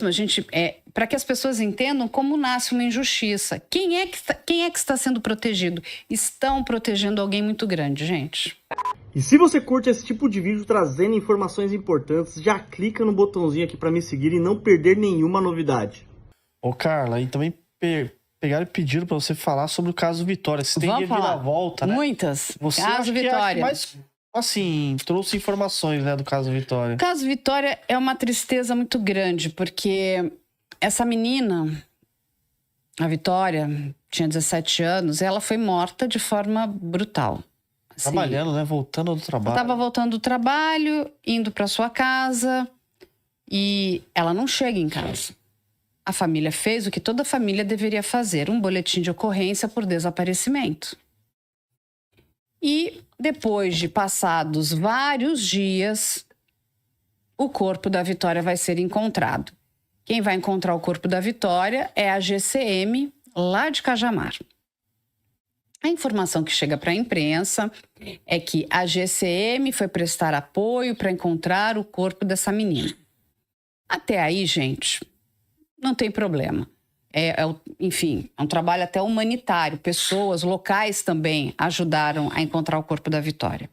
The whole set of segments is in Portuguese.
A gente, para que as pessoas entendam como nasce uma injustiça. Quem é que está sendo protegido? Estão protegendo alguém muito grande, gente. E se você curte esse tipo de vídeo trazendo informações importantes, já clica no botãozinho aqui para me seguir e não perder nenhuma novidade. Ô, Carla, e também pegaram e pediram para você falar sobre o caso Vitória. Você tem reviravolta, né? Muitas. Você Caso Vitória. Que mais, assim, trouxe informações, né, do caso Vitória. O caso Vitória é uma tristeza muito grande, porque essa menina, a Vitória, tinha 17 anos, ela foi morta de forma brutal. Assim, trabalhando, né? Voltando do trabalho. Ela estava voltando do trabalho, indo para sua casa, e ela não chega em casa. A família fez o que toda família deveria fazer, um boletim de ocorrência por desaparecimento. E depois de passados vários dias, o corpo da Vitória vai ser encontrado. Quem vai encontrar o corpo da Vitória é a GCM, lá de Cajamar. A informação que chega para a imprensa é que a GCM foi prestar apoio para encontrar o corpo dessa menina. Até aí, gente, não tem problema. Enfim, é um trabalho até humanitário. Pessoas locais também ajudaram a encontrar o corpo da Vitória.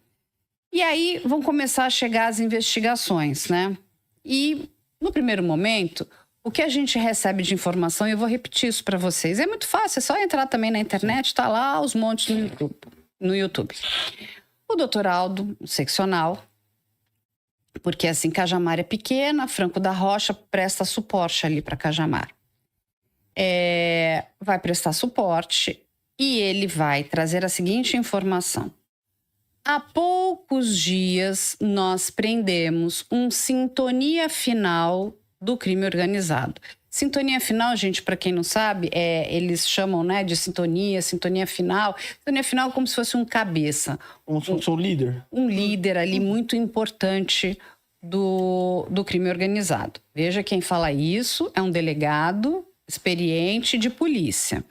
E aí vão começar a chegar as investigações, né? E, no primeiro momento, o que a gente recebe de informação, e eu vou repetir isso para vocês, é muito fácil, é só entrar também na internet, tá lá os montes no YouTube. O doutor Aldo, um seccional, porque assim, Cajamar é pequena, Franco da Rocha presta suporte ali para Cajamar. Vai prestar suporte e ele vai trazer a seguinte informação. Há poucos dias nós prendemos um sintonia final do crime organizado. Sintonia final, gente, para quem não sabe, eles chamam, né, de sintonia final. Sintonia final como se fosse um cabeça. Como se fosse um líder. Um líder ali muito importante do crime organizado. Veja, quem fala isso é um delegado experiente de polícia.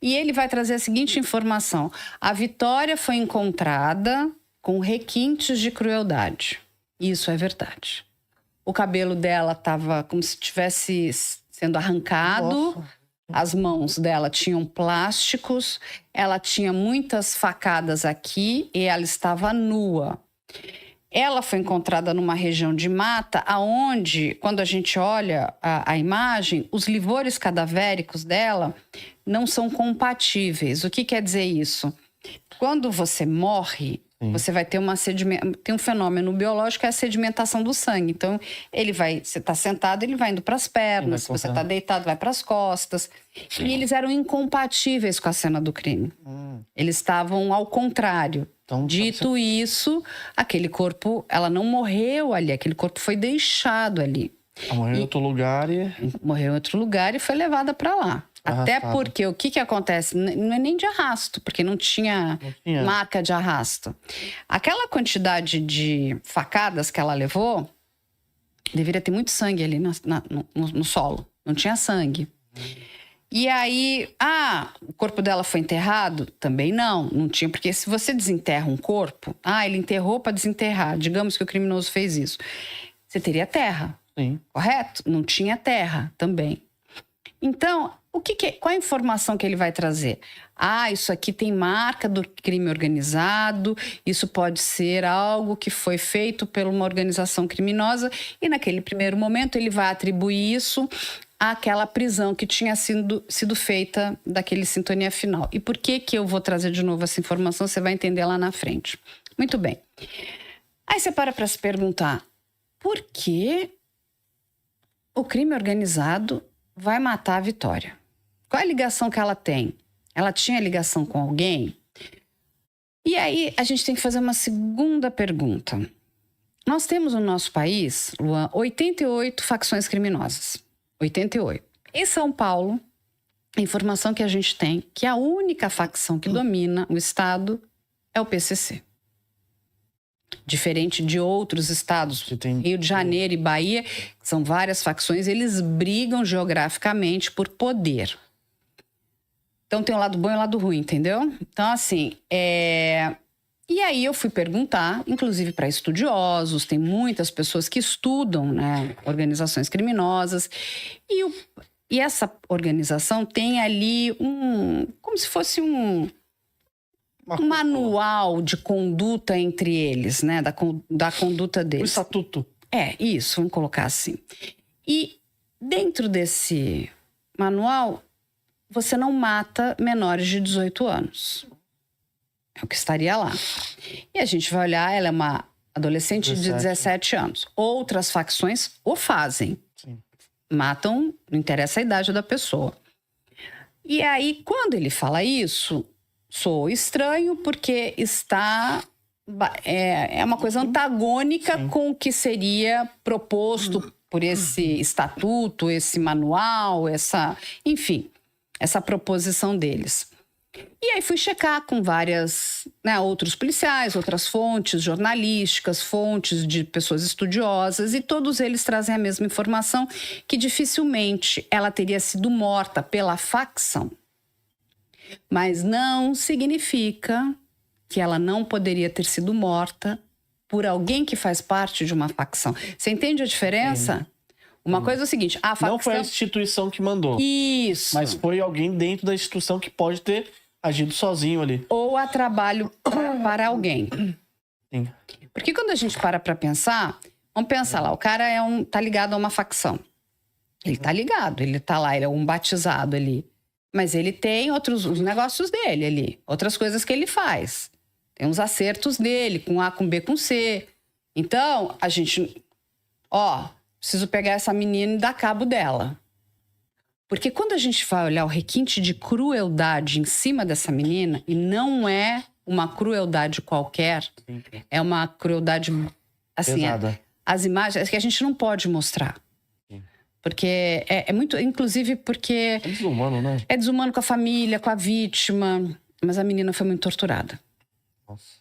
E ele vai trazer a seguinte informação. A Vitória foi encontrada com requintes de crueldade. Isso é verdade. O cabelo dela estava como se estivesse sendo arrancado. Nossa. As mãos dela tinham plásticos. Ela tinha muitas facadas aqui e ela estava nua. Ela foi encontrada numa região de mata, aonde, quando a gente olha a imagem, os livores cadavéricos dela não são compatíveis. O que quer dizer isso? Quando você morre, você vai ter tem um fenômeno biológico, que é a sedimentação do sangue. Então, você está sentado, ele vai indo para as pernas. Se você está deitado, vai para as costas. E eles eram incompatíveis com a cena do crime. Eles estavam ao contrário. Então, dito isso, aquele corpo, ela não morreu ali, aquele corpo foi deixado ali. Ela morreu em outro lugar Morreu em outro lugar e foi levada para lá. Até porque o que acontece? Não é nem de arrasto, porque não tinha marca de arrasto. Aquela quantidade de facadas que ela levou, deveria ter muito sangue ali no solo. Não tinha sangue. E aí, o corpo dela foi enterrado? Também não tinha, porque se você desenterra um corpo, ele enterrou para desenterrar, digamos que o criminoso fez isso, você teria terra, correto? Não tinha terra também. Então, qual a informação que ele vai trazer? Isso aqui tem marca do crime organizado, isso pode ser algo que foi feito por uma organização criminosa, e naquele primeiro momento ele vai atribuir isso àquela prisão que tinha sido feita daquele sintonia final. E por que eu vou trazer de novo essa informação? Você vai entender lá na frente. Muito bem. Aí você para se perguntar, por que o crime organizado vai matar a Vitória? Qual é a ligação que ela tem? Ela tinha ligação com alguém? E aí a gente tem que fazer uma segunda pergunta. Nós temos no nosso país, Luan, 88 facções criminosas. 88. Em São Paulo, a informação que a gente tem que a única facção que domina o estado é o PCC. Diferente de outros estados, Rio de Janeiro e Bahia, que são várias facções, eles brigam geograficamente por poder. Então tem o lado bom e o lado ruim, entendeu? Então, assim, E aí eu fui perguntar, inclusive para estudiosos, tem muitas pessoas que estudam, né, organizações criminosas, e essa organização tem ali como se fosse um manual de conduta entre eles, né, da conduta deles. O estatuto. Isso, vamos colocar assim. E dentro desse manual, você não mata menores de 18 anos. É o que estaria lá. E a gente vai olhar, ela é uma adolescente de 17 anos. Outras facções o fazem. Sim. Matam, não interessa a idade da pessoa. E aí, quando ele fala isso, soa estranho porque é uma coisa antagônica com o que seria proposto por esse estatuto, esse manual, essa proposição deles. E aí fui checar com várias, né, outros policiais, outras fontes jornalísticas, fontes de pessoas estudiosas, e todos eles trazem a mesma informação, que dificilmente ela teria sido morta pela facção. Mas não significa que ela não poderia ter sido morta por alguém que faz parte de uma facção. Você entende a diferença? Uma coisa é o seguinte, a facção... Não foi a instituição que mandou. Isso. Mas foi alguém dentro da instituição que pode ter agido sozinho ali. Ou a trabalho para alguém. Sim. Porque quando a gente para pensar, vamos pensar lá, o cara tá ligado a uma facção. Ele tá ligado, ele tá lá, ele é um batizado ali. Mas ele tem os negócios dele ali, outras coisas que ele faz. Tem uns acertos dele, com A, com B, com C. Então, a gente... preciso pegar essa menina e dar cabo dela. Porque quando a gente vai olhar o requinte de crueldade em cima dessa menina, e não é uma crueldade qualquer, é uma crueldade, assim, as imagens que a gente não pode mostrar. Porque é muito, inclusive porque... É desumano, né? É desumano com a família, com a vítima, mas a menina foi muito torturada. Nossa.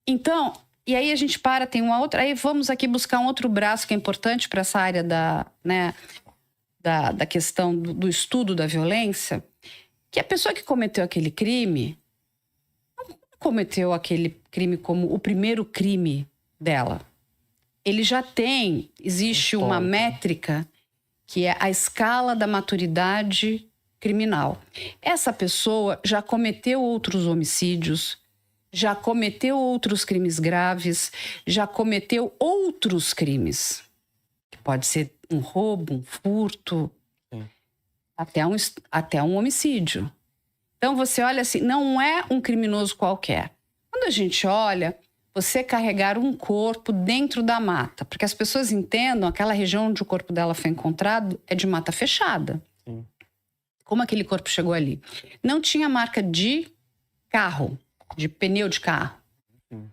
Então, e aí a gente tem uma outra... Aí vamos aqui buscar um outro braço que é importante para essa área da questão do estudo da violência, que a pessoa que cometeu aquele crime não cometeu aquele crime como o primeiro crime dela. Ele já existe uma métrica que é a escala da maturidade criminal. Essa pessoa já cometeu outros homicídios, já cometeu outros crimes graves, já cometeu outros crimes. Pode ser um roubo, um furto, até um homicídio. Então você olha assim, não é um criminoso qualquer. Quando a gente olha, você carregar um corpo dentro da mata, porque as pessoas entendam, aquela região onde o corpo dela foi encontrado é de mata fechada. Sim. Como aquele corpo chegou ali? Não tinha marca de carro, de pneu de carro. Sim.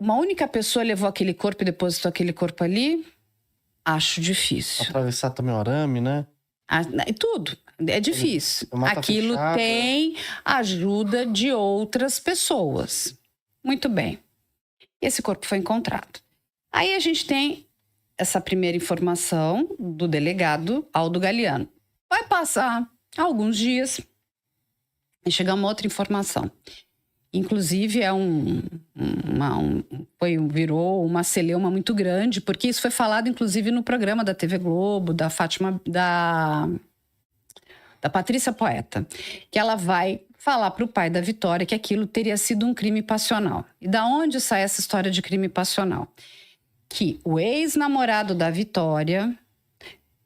Uma única pessoa levou aquele corpo e depositou aquele corpo ali? Acho difícil. Atravessar também o arame, né? E tudo. É difícil. Aquilo fechada. Tem ajuda de outras pessoas. Muito bem. Esse corpo foi encontrado. Aí a gente tem essa primeira informação do delegado Aldo Galiano. Vai passar alguns dias e chega uma outra informação. Inclusive, virou uma celeuma muito grande, porque isso foi falado, inclusive, no programa da TV Globo, da Fátima, da Patrícia Poeta, que ela vai falar para o pai da Vitória que aquilo teria sido um crime passional. E da onde sai essa história de crime passional? Que o ex-namorado da Vitória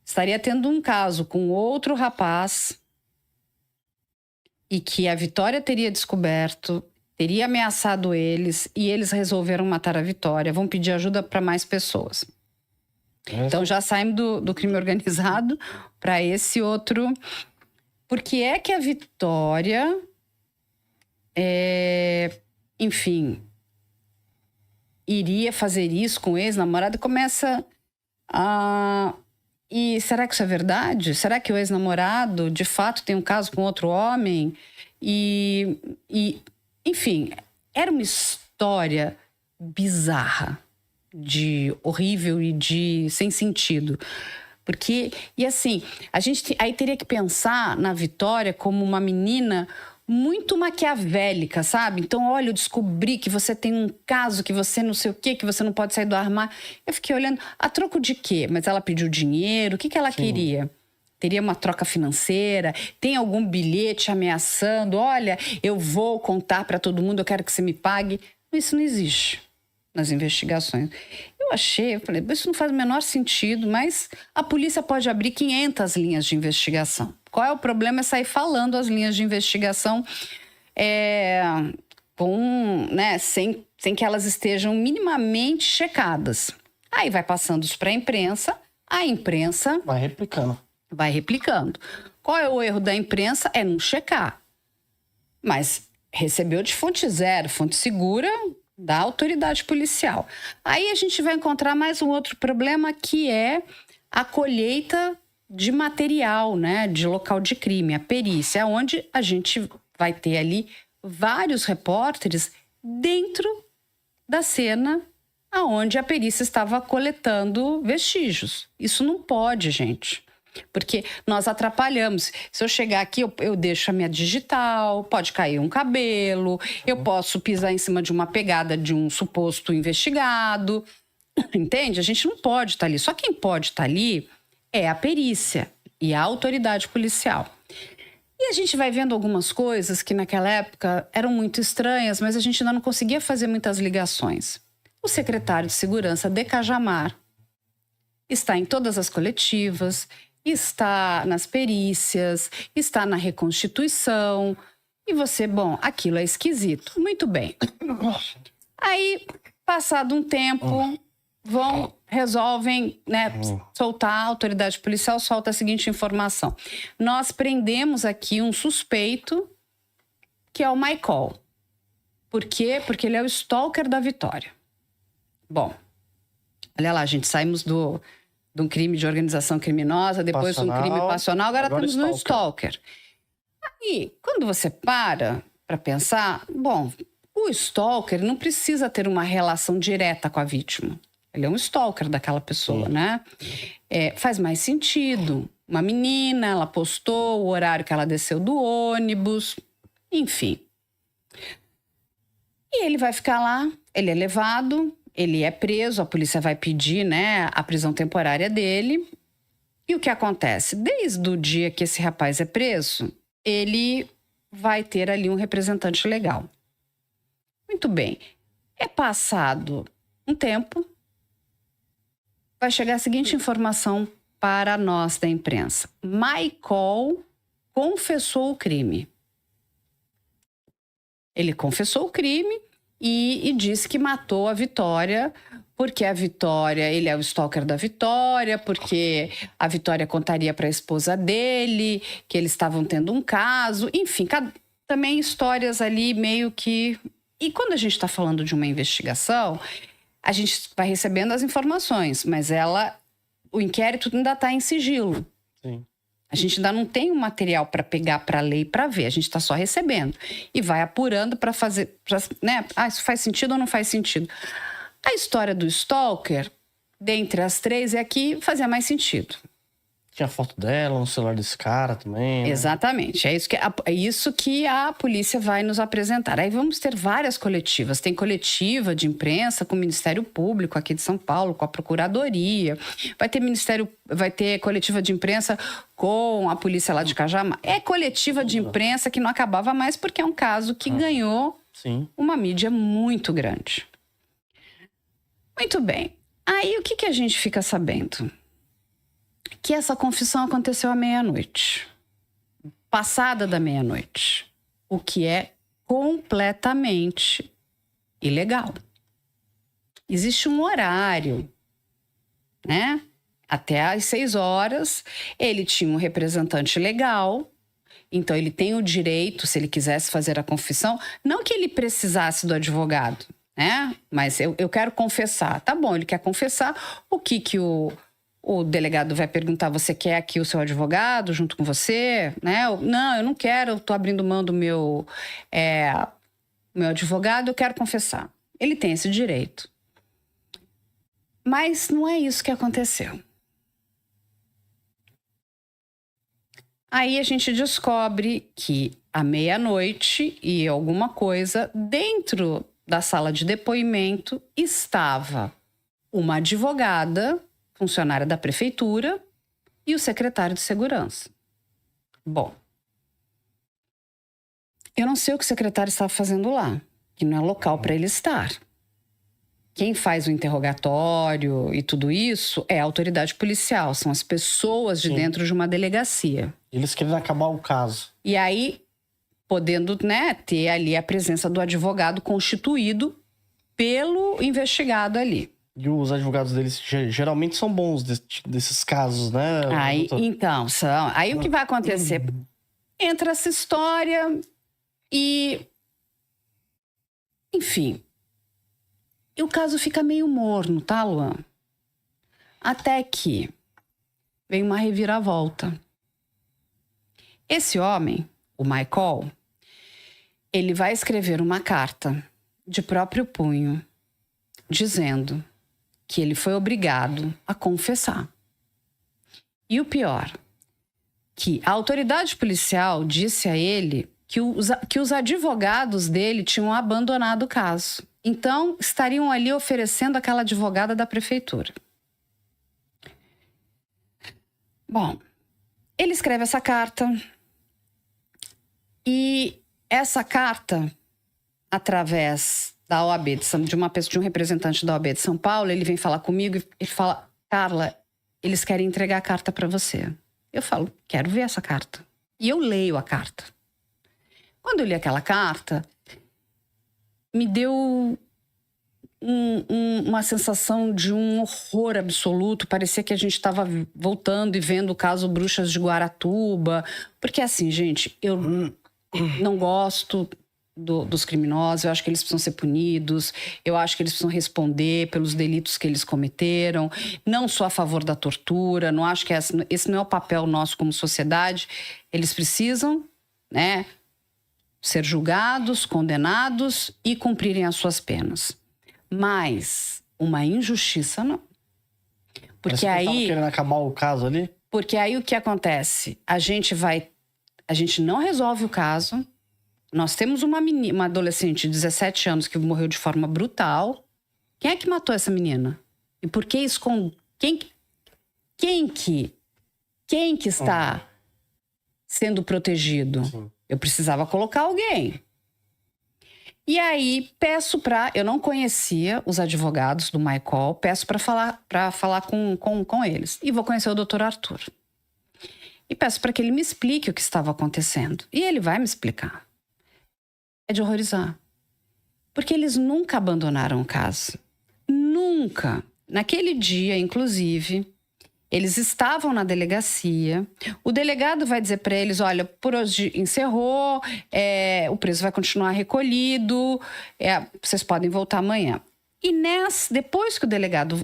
estaria tendo um caso com outro rapaz e que a Vitória teria descoberto, teria ameaçado eles e eles resolveram matar a Vitória, vão pedir ajuda para mais pessoas. Então já saímos do crime organizado para esse outro. Por que é que a Vitória, iria fazer isso com o ex-namorado e começa a... E será que isso é verdade? Será que o ex-namorado, de fato, tem um caso com outro homem? Enfim, era uma história bizarra, de horrível e sem sentido. Porque, a gente aí teria que pensar na Vitória como uma menina muito maquiavélica, sabe? Então, olha, eu descobri que você tem um caso, que você não sei o quê, que você não pode sair do armário. Eu fiquei olhando, a troco de quê? Mas ela pediu dinheiro, o que ela queria? Teria uma troca financeira? Tem algum bilhete ameaçando? Olha, eu vou contar para todo mundo, eu quero que você me pague. Isso não existe nas investigações. Eu falei, isso não faz o menor sentido, mas a polícia pode abrir 500 linhas de investigação. Qual é o problema? É sair falando as linhas de investigação sem que elas estejam minimamente checadas. Aí vai passando isso para a imprensa vai replicando. Qual é o erro da imprensa? É não checar. Mas recebeu de fonte zero, fonte segura da autoridade policial. Aí a gente vai encontrar mais um outro problema, que é a colheita de material, né, de local de crime, a perícia, onde a gente vai ter ali vários repórteres dentro da cena aonde a perícia estava coletando vestígios. Isso não pode, gente. Porque nós atrapalhamos. Se eu chegar aqui, eu deixo a minha digital, pode cair um cabelo, eu posso pisar em cima de uma pegada de um suposto investigado. Entende? A gente não pode estar ali. Só quem pode estar ali é a perícia e a autoridade policial. E a gente vai vendo algumas coisas que naquela época eram muito estranhas, mas a gente ainda não conseguia fazer muitas ligações. O secretário de Segurança de Cajamar está em todas as coletivas, está nas perícias, está na reconstituição. E você, aquilo é esquisito. Muito bem. Aí, passado um tempo, resolvem, soltar, a autoridade policial solta a seguinte informação. Nós prendemos aqui um suspeito, que é o Michael. Por quê? Porque ele é o stalker da Vitória. Bom, olha lá, gente, saímos de um crime de organização criminosa, depois um crime passional, agora estamos no stalker. Aí, quando você para pensar, o stalker não precisa ter uma relação direta com a vítima. Ele é um stalker daquela pessoa, né? Faz mais sentido. Uma menina, ela postou o horário que ela desceu do ônibus, enfim. E ele vai ficar lá, ele é levado, ele é preso, a polícia vai pedir, a prisão temporária dele. E o que acontece? Desde o dia que esse rapaz é preso, ele vai ter ali um representante legal. Muito bem. É passado um tempo, vai chegar a seguinte informação para nós da imprensa. Michael confessou o crime. Ele confessou o crime e disse que matou a Vitória, porque a Vitória, ele é o stalker da Vitória, porque a Vitória contaria para a esposa dele, que eles estavam tendo um caso, enfim, também histórias ali meio que... E quando a gente está falando de uma investigação, a gente vai recebendo as informações, mas o inquérito ainda está em sigilo. Sim. A gente ainda não tem um material para pegar, para ler e para ver. A gente está só recebendo. E vai apurando para fazer... isso faz sentido ou não faz sentido? A história do stalker, dentre as três, é a que fazia mais sentido. Tinha foto dela no celular desse cara também, né? Exatamente. É isso que a polícia vai nos apresentar. Aí vamos ter várias coletivas. Tem coletiva de imprensa com o Ministério Público aqui de São Paulo, com a Procuradoria. Vai ter coletiva de imprensa com a polícia lá de Cajamar. É coletiva de imprensa que não acabava mais, porque é um caso que ganhou uma mídia muito grande. Muito bem. Aí o que a gente fica sabendo? Que essa confissão aconteceu à meia-noite. Passada da meia-noite. O que é completamente ilegal. Existe um horário, né? Até às 6 horas, ele tinha um representante legal. Então, ele tem o direito, se ele quisesse fazer a confissão, não que ele precisasse do advogado, né? Mas eu quero confessar. Tá bom, ele quer confessar. O que o delegado vai perguntar, você quer aqui o seu advogado junto com você? Né? Não, eu não quero, eu estou abrindo mão do meu advogado, eu quero confessar. Ele tem esse direito. Mas não é isso que aconteceu. Aí a gente descobre que à meia-noite e alguma coisa, dentro da sala de depoimento, estava uma advogada, funcionária da prefeitura, e o secretário de segurança. Bom, eu não sei o que o secretário estava fazendo lá, que não é local para ele estar. Quem faz o interrogatório e tudo isso é a autoridade policial, são as pessoas de dentro de uma delegacia. Eles querem acabar o caso. E aí, podendo, né, ter ali a presença do advogado constituído pelo investigado ali. E os advogados deles geralmente são bons desses casos, né? Aí, então, são. Aí o que vai acontecer? Entra essa história e... Enfim. E o caso fica meio morno, tá, Luan? Até que vem uma reviravolta. Esse homem, o Michael, ele vai escrever uma carta de próprio punho, dizendo que ele foi obrigado a confessar. E o pior, que a autoridade policial disse a ele que os advogados dele tinham abandonado o caso. Então, estariam ali oferecendo aquela advogada da prefeitura. Bom, ele escreve essa carta e essa carta, através da OAB de um representante da OAB de São Paulo, ele vem falar comigo e ele fala: Carla, eles querem entregar a carta para você. Eu falo: quero ver essa carta. E eu leio a carta. Quando eu li aquela carta, me deu uma sensação de um horror absoluto. Parecia que a gente estava voltando e vendo o caso Bruxas de Guaratuba. Porque assim, gente, eu não gosto dos criminosos. Eu acho que eles precisam ser punidos. Eu acho que eles precisam responder pelos delitos que eles cometeram. Não sou a favor da tortura. Não acho que esse não é o papel nosso como sociedade. Eles precisam, né, ser julgados, condenados e cumprirem as suas penas. Mas uma injustiça não. Porque aí... Estavam querendo acabar o caso ali? Porque aí o que acontece? A gente não resolve o caso. Nós temos uma adolescente de 17 anos que morreu de forma brutal. Quem é que matou essa menina? E por que esconde? Quem que está sendo protegido? Sim. Eu precisava colocar alguém. E aí, eu não conhecia os advogados do Michael, peço para falar com eles. E vou conhecer o Dr. Arthur. E peço para que ele me explique o que estava acontecendo. E ele vai me explicar. É de horrorizar. Porque eles nunca abandonaram o caso. Nunca. Naquele dia, inclusive, eles estavam na delegacia. O delegado vai dizer para eles: olha, por hoje encerrou, o preso vai continuar recolhido, vocês podem voltar amanhã. E depois que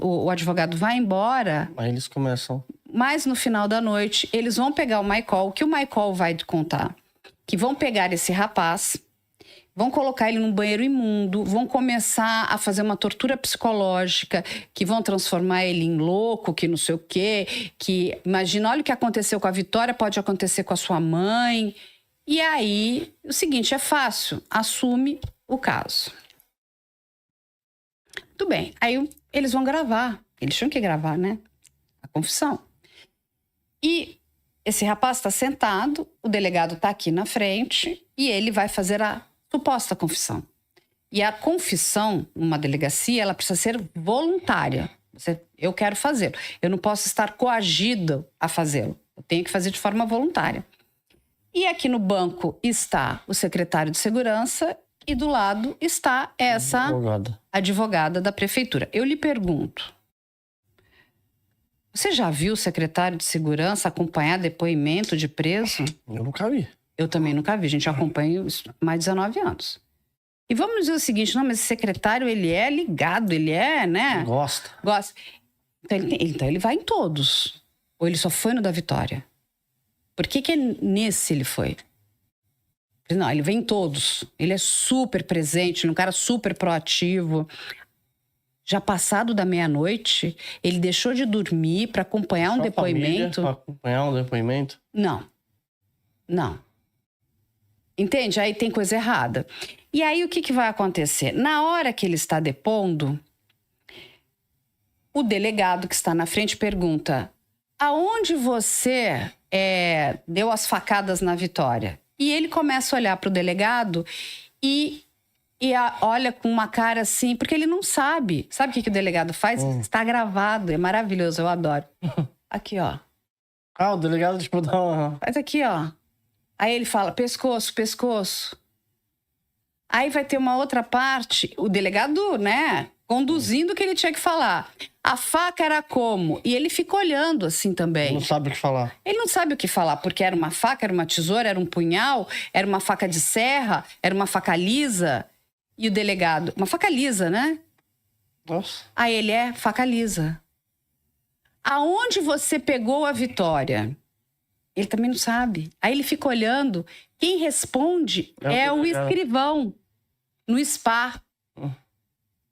o advogado vai embora... Aí eles começam... Mas no final da noite, eles vão pegar o Michael, o que o Michael vai contar? Que vão pegar esse rapaz... Vão colocar ele num banheiro imundo, vão começar a fazer uma tortura psicológica, que vão transformar ele em louco, que não sei o quê, que imagina, olha o que aconteceu com a Vitória, pode acontecer com a sua mãe. E aí, o seguinte, é fácil, assume o caso. Tudo bem, aí eles vão gravar, eles tinham que gravar, né? A confissão. E esse rapaz está sentado, o delegado está aqui na frente e ele vai fazer a suposta confissão. E a confissão, numa delegacia, ela precisa ser voluntária. Eu quero fazê-lo. Eu não posso estar coagido a fazê-lo. Eu tenho que fazer de forma voluntária. E aqui no banco está o secretário de segurança e do lado está essa advogada da prefeitura. Eu lhe pergunto, você já viu o secretário de segurança acompanhar depoimento de preso? Eu nunca vi. Eu também nunca vi, a gente acompanha há mais de 19 anos. E vamos dizer o seguinte, não, mas esse secretário, ele é ligado, ele é, né? Gosta. Então ele vai em todos. Ou ele só foi no da Vitória? Por que nesse ele foi? Não, ele vem em todos. Ele é super presente, ele é um cara super proativo. Já passado da meia-noite, ele deixou de dormir para acompanhar um depoimento. Para acompanhar um depoimento? Não. Não. Entende? Aí tem coisa errada. E aí o que vai acontecer? Na hora que ele está depondo, o delegado que está na frente pergunta: aonde você deu as facadas na Vitória? E ele começa a olhar para o delegado e olha com uma cara assim, porque ele não sabe. Sabe o que o delegado faz? Está gravado, é maravilhoso, eu adoro. Aqui, ó. O delegado, tipo, dá uma... Faz aqui, ó. Aí ele fala, pescoço, pescoço. Aí vai ter uma outra parte, o delegado, né, conduzindo o que ele tinha que falar. A faca era como? E ele fica olhando assim também. Não sabe o que falar. Ele não sabe o que falar, porque era uma faca, era uma tesoura, era um punhal, era uma faca de serra, era uma faca lisa. E o delegado, uma faca lisa, né? Nossa. Aí ele faca lisa. Aonde você pegou a Vitória? Ele também não sabe. Aí ele fica olhando. Quem responde é o escrivão, no SPA,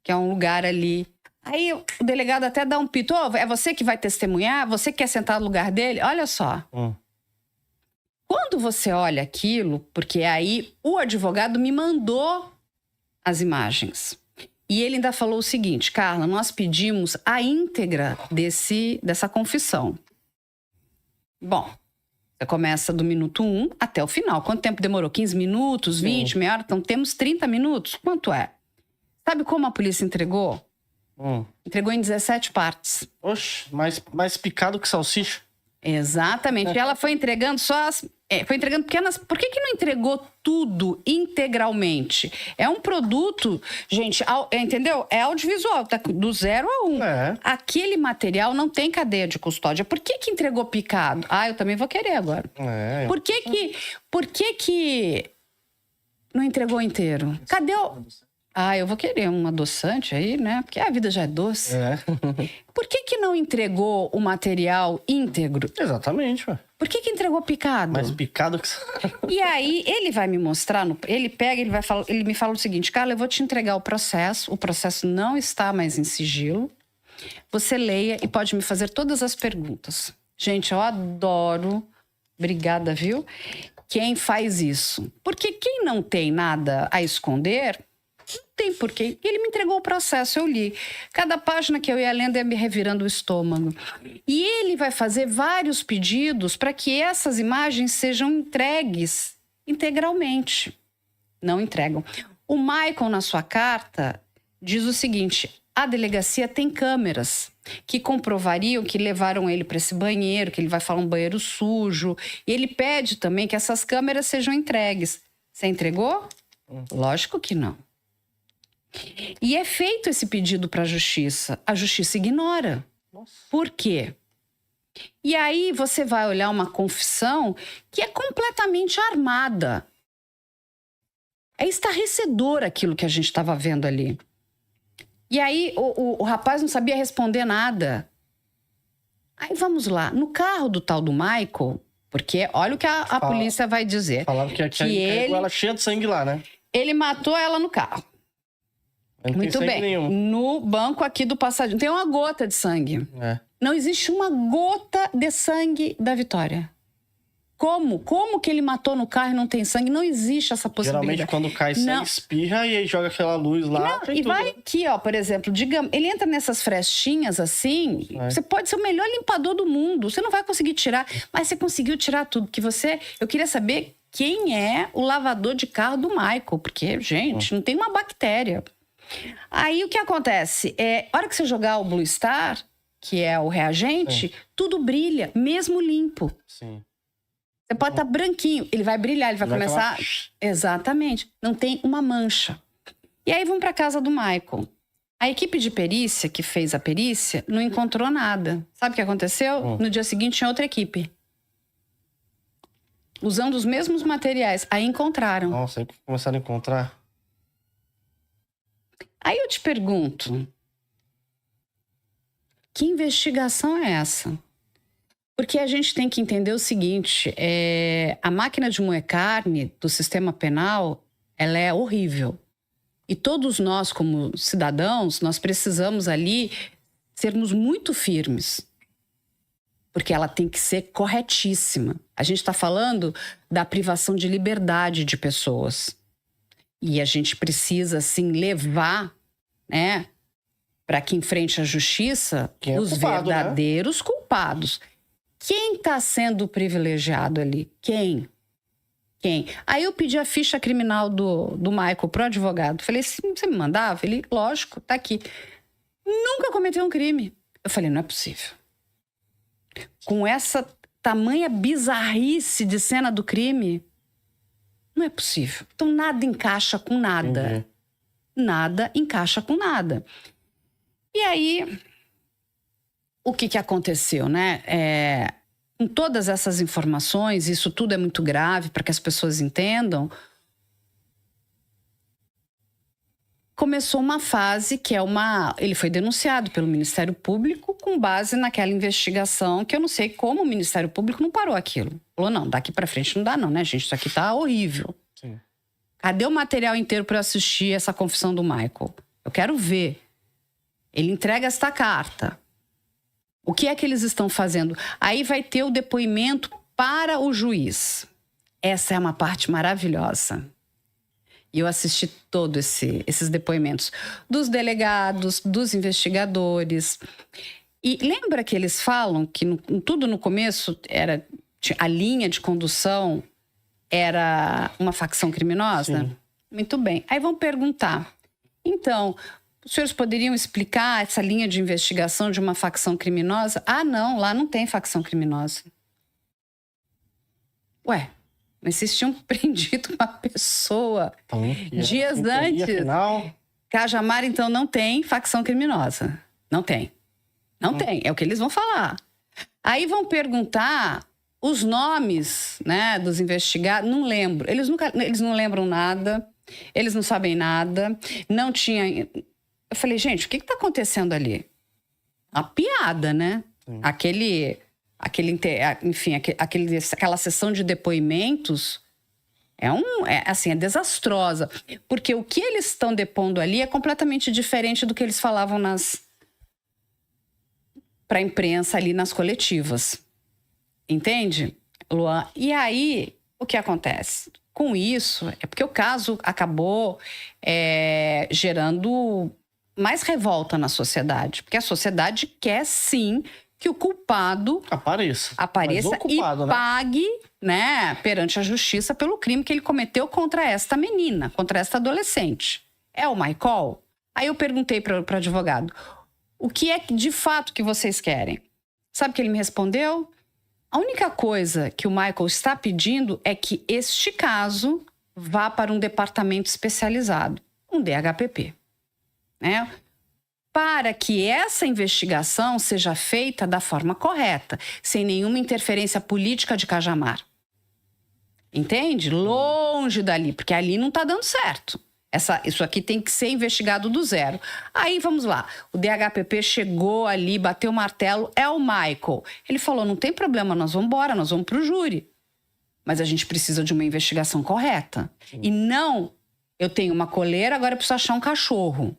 que é um lugar ali. Aí o delegado até dá um pito. É você que vai testemunhar? Você que quer sentar no lugar dele? Olha só. Quando você olha aquilo, porque aí o advogado me mandou as imagens. E ele ainda falou o seguinte: Carla, nós pedimos a íntegra dessa confissão. Bom, você começa do minuto 1 até o final. Quanto tempo demorou? 15 minutos, 20, meia hora? Então temos 30 minutos. Quanto é? Sabe como a polícia entregou? Entregou em 17 partes. Oxe, mais picado que salsicha. Exatamente. E ela foi entregando só foi entregando pequenas... Por que não entregou tudo integralmente? É um produto, gente, entendeu? É audiovisual, tá do 0 a 1. Aquele material não tem cadeia de custódia. Por que entregou picado? Eu também vou querer agora. Por que não entregou inteiro? Cadê o... eu vou querer um adoçante aí, né? Porque a vida já é doce. Por que não entregou o material íntegro? Exatamente, ué. Por que entregou picado? Mais picado que... E aí, ele vai me mostrar, ele me fala o seguinte: Carla, eu vou te entregar o processo não está mais em sigilo, você leia e pode me fazer todas as perguntas. Gente, eu adoro, obrigada, viu? Quem faz isso. Porque quem não tem nada a esconder... Não tem porquê. Ele me entregou o processo, eu li. Cada página que eu ia lendo ia me revirando o estômago. E ele vai fazer vários pedidos para que essas imagens sejam entregues integralmente. Não entregam. O Michael, na sua carta, diz o seguinte: a delegacia tem câmeras que comprovariam que levaram ele para esse banheiro, que ele vai falar um banheiro sujo. E ele pede também que essas câmeras sejam entregues. Você entregou? Lógico que não. E é feito esse pedido para a justiça ignora. Por quê? E aí você vai olhar uma confissão que é completamente armada. É estarrecedor aquilo que a gente estava vendo ali. E aí o rapaz não sabia responder nada. Aí vamos lá, no carro do tal do Michael, porque olha o que a polícia vai dizer. Falaram que ele... ela cheia de sangue lá, né? Ele matou ela no carro. Muito bem. Nenhum. No banco aqui do passageiro tem uma gota de sangue. Não existe uma gota de sangue da Vitória. Como? Como que ele matou no carro e não tem sangue? Não existe essa possibilidade. Geralmente quando cai sangue, espirra e aí joga aquela luz lá. E vai aqui, ó, por exemplo, digamos, ele entra nessas frestinhas assim, você pode ser o melhor limpador do mundo, você não vai conseguir tirar, mas você conseguiu tirar tudo. Eu queria saber quem é o lavador de carro do Michael, porque, gente, não tem uma bactéria. Aí o que acontece? A hora que você jogar o Blue Star, que é o reagente, tudo brilha, mesmo limpo. Sim. Você pode estar branquinho, ele vai brilhar, ele vai começar... Acabar... Exatamente, não tem uma mancha. E aí vamos para casa do Michael. A equipe de perícia que fez a perícia não encontrou nada. Sabe o que aconteceu? No dia seguinte tinha outra equipe. Usando os mesmos materiais. Aí encontraram. Nossa, aí começaram a encontrar... Aí eu te pergunto, que investigação é essa? Porque a gente tem que entender o seguinte, a máquina de moer carne do sistema penal, ela é horrível. E todos nós, como cidadãos, nós precisamos ali sermos muito firmes. porque ela tem que ser corretíssima. A gente está falando da privação de liberdade de pessoas. E a gente precisa, assim, levar, né, para que enfrente a justiça os culpado, verdadeiros culpados. Quem está sendo privilegiado ali? Quem? Aí eu pedi a ficha criminal do Michael pro advogado. Falei, você me mandava? Ele, lógico, tá aqui. Nunca cometeu um crime. Eu falei, não é possível. Com essa tamanha bizarrice de cena do crime, não é possível. Então nada encaixa com nada. Entendi. Nada encaixa com nada. E aí, o que aconteceu, né? Com todas essas informações, isso tudo é muito grave para que as pessoas entendam. Começou uma fase que ele foi denunciado pelo Ministério Público com base naquela investigação que eu não sei como o Ministério Público não parou aquilo. Falou, não, daqui para frente não dá não, né, gente? Isso aqui tá horrível. Sim. Cadê o material inteiro para eu assistir essa confissão do Michael? Eu quero ver. Ele entrega esta carta. O que é que eles estão fazendo? Aí vai ter o depoimento para o juiz. Essa é uma parte maravilhosa. E eu assisti todos esses depoimentos dos delegados, dos investigadores. E lembra que eles falam que tudo no começo a linha de condução era uma facção criminosa? Sim. Muito bem. Aí vão perguntar. Então, os senhores poderiam explicar essa linha de investigação de uma facção criminosa? Ah, não, lá não tem facção criminosa. Ué, mas vocês tinham prendido uma pessoa dias antes. Afinal... Cajamar, então, não tem facção criminosa. Não tem. Não tem, é o que eles vão falar. Aí vão perguntar os nomes, né, dos investigados. Não lembro. Eles não lembram nada. Eles não sabem nada. Não tinha... Eu falei, gente, o que está acontecendo ali? Uma piada, né? Sim. Aquela sessão de depoimentos é desastrosa. Porque o que eles estão depondo ali é completamente diferente do que eles falavam para a imprensa ali nas coletivas. Entende, Luan? E aí, o que acontece? Com isso, é porque o caso acabou gerando mais revolta na sociedade. Porque a sociedade quer, sim, que o culpado apareça culpado, e pague, né, perante a justiça pelo crime que ele cometeu contra esta menina, contra esta adolescente. É o Michael? Aí eu perguntei para o advogado, o que é de fato que vocês querem? Sabe o que ele me respondeu? A única coisa que o Michael está pedindo é que este caso vá para um departamento especializado, um DHPP, né? Para que essa investigação seja feita da forma correta, sem nenhuma interferência política de Cajamar. Entende? Longe dali, porque ali não está dando certo. Isso aqui tem que ser investigado do zero. Aí, vamos lá. O DHPP chegou ali, bateu o martelo, é o Michael. Ele falou, não tem problema, nós vamos embora, nós vamos para o júri. Mas a gente precisa de uma investigação correta. Sim. E não, eu tenho uma coleira, agora eu preciso achar um cachorro.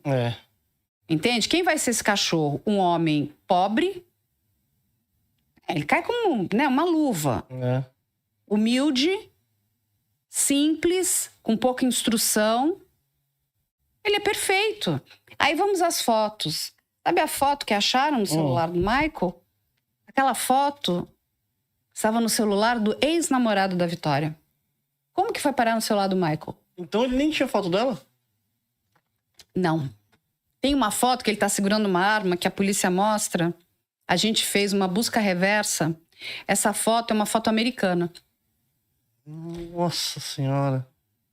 Entende? Quem vai ser esse cachorro? Um homem pobre. Ele cai como, né, uma luva. Humilde, simples, com pouca instrução. Ele é perfeito. Aí vamos às fotos. Sabe a foto que acharam no celular do Michael? Aquela foto estava no celular do ex-namorado da Vitória. Como que foi parar no celular do Michael? Então ele nem tinha foto dela? Não. Tem uma foto que ele está segurando uma arma que a polícia mostra. A gente fez uma busca reversa. Essa foto é uma foto americana. Nossa Senhora.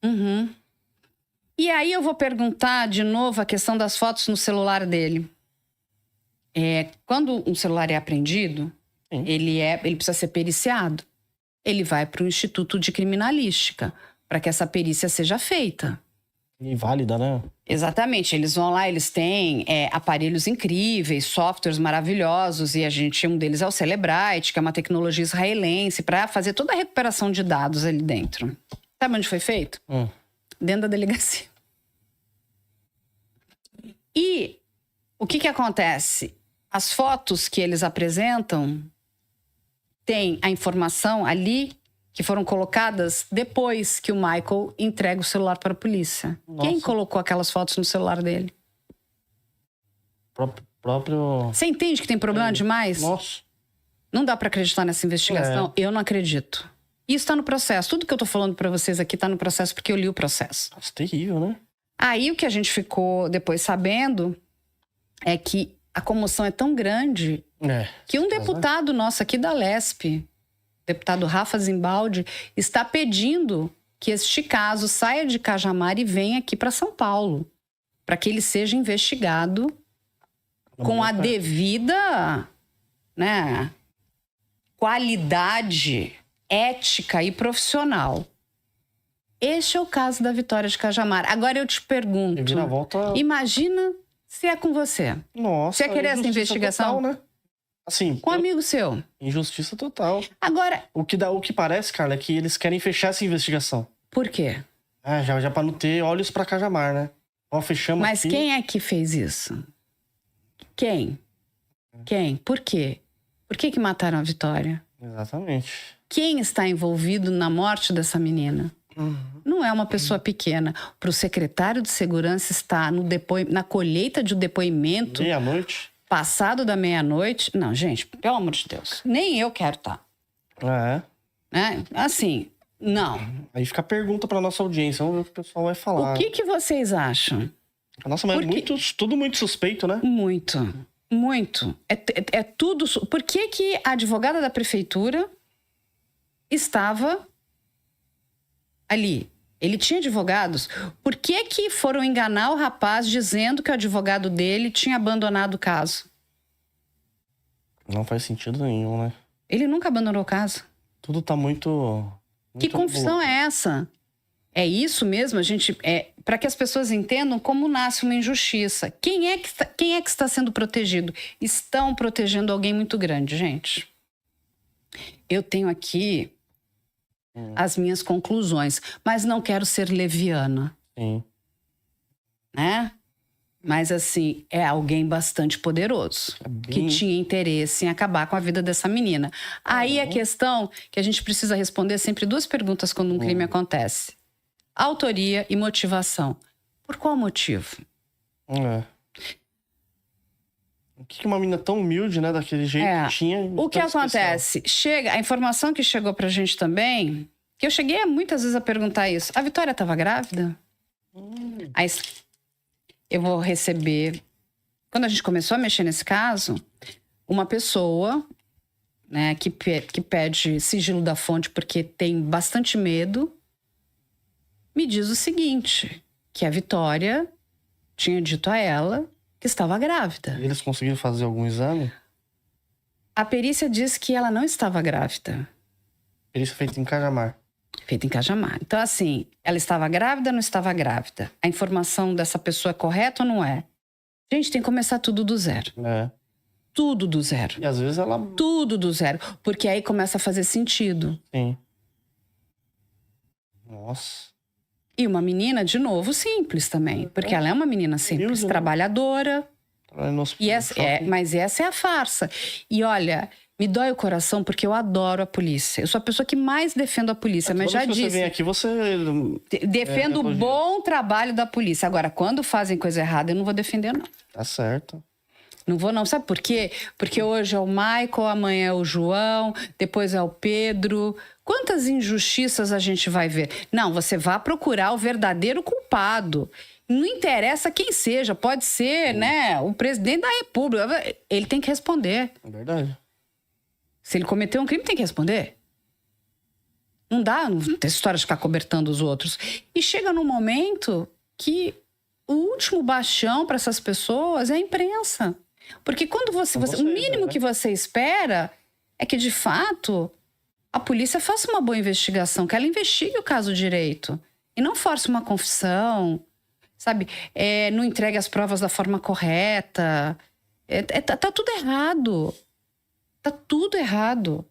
Uhum. E aí eu vou perguntar de novo a questão das fotos no celular dele. Quando um celular é apreendido, ele precisa ser periciado. Ele vai para o Instituto de Criminalística para que essa perícia seja feita. E válida, né? Exatamente. Eles vão lá, eles têm aparelhos incríveis, softwares maravilhosos, e um deles é o Cellebrite, que é uma tecnologia israelense, para fazer toda a recuperação de dados ali dentro. Sabe onde foi feito? Dentro da delegacia. E o que acontece? As fotos que eles apresentam tem a informação ali que foram colocadas depois que o Michael entrega o celular para a polícia. Nossa. Quem colocou aquelas fotos no celular dele? Próprio... Você entende que tem problema demais? Nossa. Não dá para acreditar nessa investigação. Eu não acredito. Isso está no processo. Tudo que eu tô falando para vocês aqui está no processo porque eu li o processo. Nossa, terrível, né? Aí o que a gente ficou depois sabendo é que a comoção é tão grande que um deputado nosso aqui da Lesp, deputado Rafa Zimbaldi, está pedindo que este caso saia de Cajamar e venha aqui para São Paulo, para que ele seja investigado com a devida, né, qualidade ética e profissional. Este é o caso da Vitória de Cajamar. Agora eu te pergunto, imagina se é com você. Nossa, você ia querer essa investigação? Total, né? Assim, com um amigo seu. Injustiça total. Agora, o que parece, Carla, é que eles querem fechar essa investigação. Por quê? Já para não ter olhos para Cajamar, né? Ó, fechamos. Mas aqui. Quem é que fez isso? Quem? Por quê? Por que mataram a Vitória? Exatamente. Quem está envolvido na morte dessa menina? Não é uma pessoa pequena. Para o secretário de segurança estar na colheita de um depoimento... Meia-noite. Passado da meia-noite... Não, gente, pelo amor de Deus. Nem eu quero estar. Assim, não. Aí fica a pergunta para nossa audiência. Vamos ver o que o pessoal vai falar. O que vocês acham? Nossa, mas tudo muito suspeito, né? Muito. É tudo... Por que a advogada da prefeitura estava ali? Ele tinha advogados. Por que foram enganar o rapaz dizendo que o advogado dele tinha abandonado o caso? Não faz sentido nenhum, né? Ele nunca abandonou o caso. Tudo tá muito que confusão é essa? É isso mesmo, para que as pessoas entendam como nasce uma injustiça. Quem é que está sendo protegido? Estão protegendo alguém muito grande, gente. Eu tenho aqui as minhas conclusões, mas não quero ser leviana. Sim. Né? Mas, assim, é alguém bastante poderoso, que tinha interesse em acabar com a vida dessa menina. Aí a questão que a gente precisa responder é sempre duas perguntas quando um crime acontece. Autoria e motivação. Por qual motivo? O que uma menina tão humilde, né, daquele jeito tinha... O que acontece? A informação que chegou pra gente também, que eu cheguei muitas vezes a perguntar isso. A Vitória estava grávida? Aí eu vou receber... Quando a gente começou a mexer nesse caso, uma pessoa, né, que pede sigilo da fonte porque tem bastante medo, me diz o seguinte, que a Vitória tinha dito a ela que estava grávida. E eles conseguiram fazer algum exame? A perícia diz que ela não estava grávida. Perícia feita em Cajamar. Feita em Cajamar. Então, assim, ela estava grávida ou não estava grávida? A informação dessa pessoa é correta ou não é? Gente, tem que começar tudo do zero. Tudo do zero. E às vezes ela... Tudo do zero. Porque aí começa a fazer sentido. Sim. Nossa. E uma menina, de novo, simples também. Porque ela é uma menina simples, trabalhadora. Mas essa é a farsa. E olha, me dói o coração porque eu adoro a polícia. Eu sou a pessoa que mais defendo a polícia, mas já disse... Você vem aqui, você... Defendo o bom trabalho da polícia. Agora, quando fazem coisa errada, eu não vou defender, não. Tá certo. Não vou, não. Sabe por quê? Porque hoje é o Michael, amanhã é o João, depois é o Pedro. Quantas injustiças a gente vai ver? Não, você vai procurar o verdadeiro culpado. Não interessa quem seja, pode ser, né, o presidente da República. Ele tem que responder. É verdade. Se ele cometeu um crime, tem que responder. Não dá, não tem história de ficar cobertando os outros. E chega num momento que o último bastião para essas pessoas é a imprensa. Porque quando o mínimo que você espera é que, de fato, a polícia faça uma boa investigação, que ela investigue o caso direito. E não force uma confissão, sabe? Não entregue as provas da forma correta. Tá tudo errado. Tá tudo errado.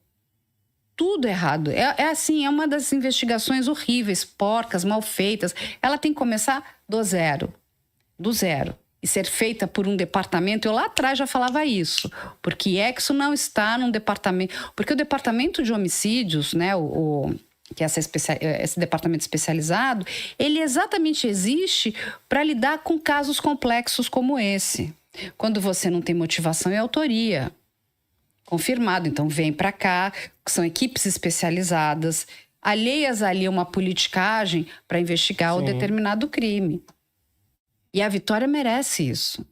Tudo errado. Assim, é uma das investigações horríveis, porcas, mal feitas. Ela tem que começar do zero. Do zero. e ser feita por um departamento, eu lá atrás já falava isso, porque EXO não está num departamento, porque o departamento de homicídios, né, que é esse departamento especializado, ele exatamente existe para lidar com casos complexos como esse, quando você não tem motivação e autoria confirmado, então vem para cá, são equipes especializadas, alheias ali a uma politicagem para investigar o determinado crime. E a Vitória merece isso.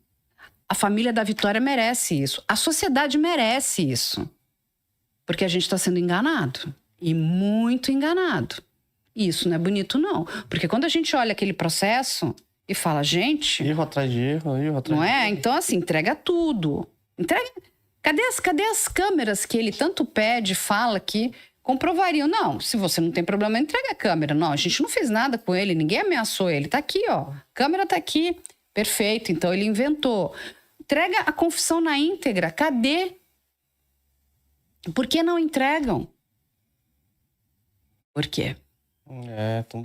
A família da Vitória merece isso. A sociedade merece isso. Porque a gente está sendo enganado. E muito enganado. E isso não é bonito, não. Porque quando a gente olha aquele processo e fala, gente... Erro atrás de erro, erro atrás de erro. Não é? Então, assim, entrega tudo. Cadê as câmeras que ele tanto pede, fala que comprovariam? Não, se você não tem problema, entrega a câmera. Não, a gente não fez nada com ele, ninguém ameaçou ele. Tá aqui, ó. A câmera tá aqui. Perfeito, então ele inventou. Entrega a confissão na íntegra. Cadê? Por que não entregam? Por quê? É, tão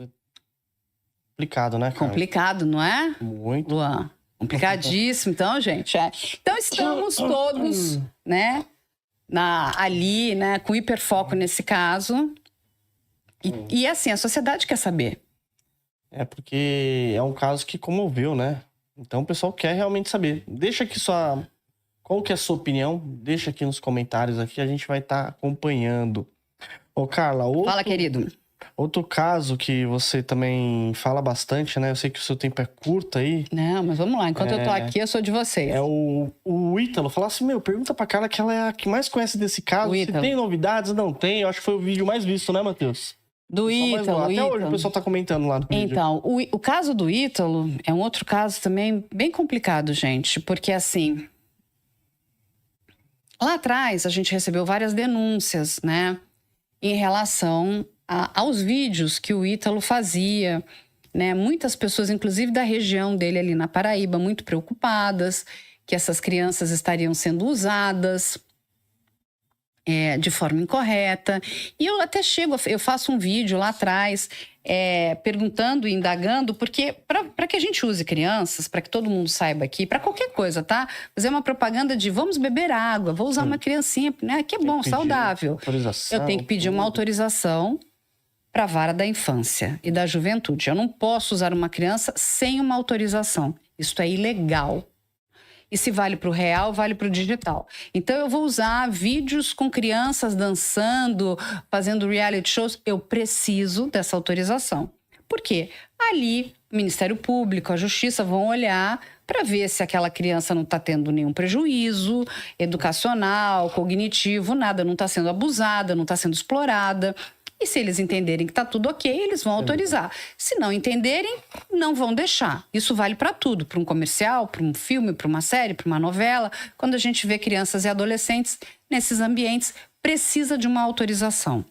complicado, né, cara? Complicado, não é? Muito. Luan, complicadíssimo. Então, gente, então estamos todos, né, ali, né, com hiperfoco nesse caso. E assim, a sociedade quer saber. É porque é um caso que comoveu, né? Então o pessoal quer realmente saber. Deixa aqui qual que é a sua opinião? Deixa aqui nos comentários aqui, a gente vai estar acompanhando. Ô, Carla, fala, querido. Outro caso que você também fala bastante, né? Eu sei que o seu tempo é curto aí. Não, mas vamos lá. Enquanto eu tô aqui, eu sou de vocês. É o Ítalo. Fala assim, pergunta pra Carla que ela é a que mais conhece desse caso. Se tem novidades, não tem. Eu acho que foi o vídeo mais visto, né, Matheus? Do Ítalo. Até hoje o pessoal tá comentando lá no vídeo. Então, o caso do Ítalo é um outro caso também bem complicado, gente. Porque, assim... Lá atrás, a gente recebeu várias denúncias, né? Em relação aos vídeos que o Ítalo fazia, né? Muitas pessoas, inclusive da região dele ali na Paraíba, muito preocupadas que essas crianças estariam sendo usadas de forma incorreta. E eu até eu faço um vídeo lá atrás perguntando e indagando, porque para que a gente use crianças, para que todo mundo saiba aqui, para qualquer coisa, tá? Fazer uma propaganda de vamos beber água, vou usar uma criancinha, né? Que é bom, saudável. Eu tenho que pedir uma autorização para a vara da infância e da juventude. Eu não posso usar uma criança sem uma autorização. Isso é ilegal. E se vale para o real, vale para o digital. Então, eu vou usar vídeos com crianças dançando, fazendo reality shows. Eu preciso dessa autorização. Por quê? Ali, o Ministério Público, a Justiça vão olhar para ver se aquela criança não está tendo nenhum prejuízo educacional, cognitivo, nada, não está sendo abusada, não está sendo explorada. E se eles entenderem que está tudo ok, eles vão autorizar. Se não entenderem, não vão deixar. Isso vale para tudo, para um comercial, para um filme, para uma série, para uma novela. Quando a gente vê crianças e adolescentes nesses ambientes, precisa de uma autorização.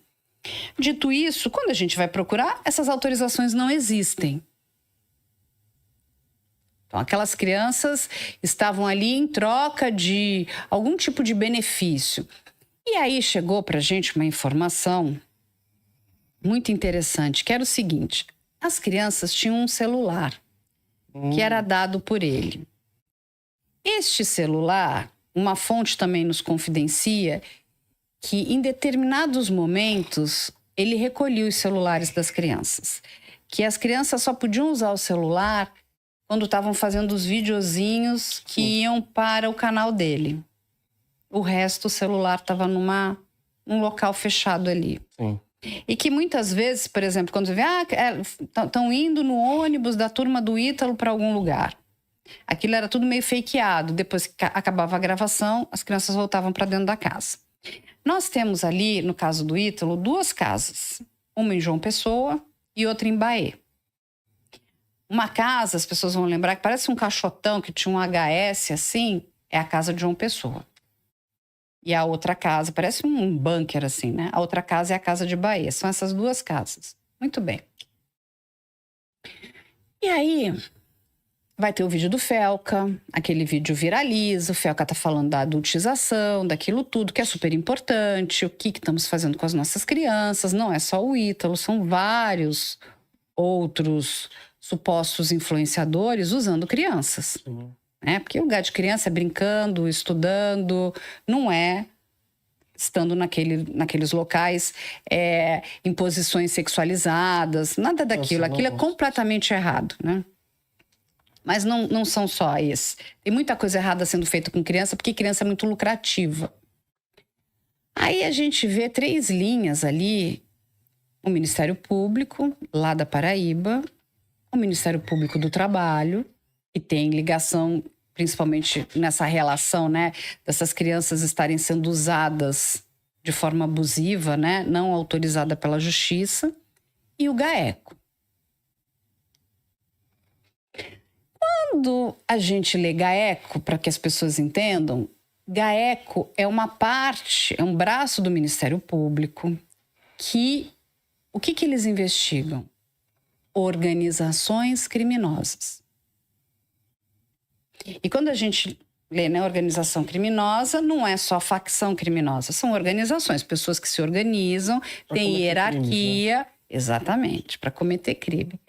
Dito isso, quando a gente vai procurar, essas autorizações não existem. Então, aquelas crianças estavam ali em troca de algum tipo de benefício. E aí chegou para a gente uma informação muito interessante, que era o seguinte: as crianças tinham um celular que era dado por ele. Este celular, uma fonte também nos confidencia que em determinados momentos ele recolhia os celulares das crianças. Que as crianças só podiam usar o celular quando estavam fazendo os videozinhos que iam para o canal dele. O resto, o celular estava num local fechado ali. Sim. E que muitas vezes, por exemplo, quando você vê, estão indo no ônibus da turma do Ítalo para algum lugar. Aquilo era tudo meio fakeado. Depois que acabava a gravação, as crianças voltavam para dentro da casa. Nós temos ali, no caso do Ítalo, 2 casas. Uma em João Pessoa e outra em Bahia. Uma casa, as pessoas vão lembrar, que parece um caixotão que tinha um HS assim, é a casa de João Pessoa. E a outra casa, parece um bunker assim, né? A outra casa é a casa de Bahia. São essas 2 casas. Muito bem. E aí, vai ter o vídeo do Felca. Aquele vídeo viraliza. O Felca tá falando da adultização, daquilo tudo, que é super importante. O que estamos fazendo com as nossas crianças. Não é só o Ítalo, são vários outros supostos influenciadores usando crianças. né? Porque lugar de criança é brincando, estudando, não é estando naqueles locais em posições sexualizadas, nada daquilo. Aquilo é completamente errado, né? Mas não são só esses. Tem muita coisa errada sendo feita com criança, porque criança é muito lucrativa. Aí a gente vê 3 linhas ali, o Ministério Público, lá da Paraíba, o Ministério Público do Trabalho, que tem ligação principalmente nessa relação, né, dessas crianças estarem sendo usadas de forma abusiva, né, não autorizada pela Justiça, e o GAECO. Quando a gente lê GAECO, para que as pessoas entendam, GAECO é uma parte, é um braço do Ministério Público que... O que eles investigam? Organizações criminosas. E quando a gente lê, né, organização criminosa, não é só facção criminosa, são organizações, pessoas que se organizam, têm hierarquia, crimes, né? Exatamente, para cometer crime.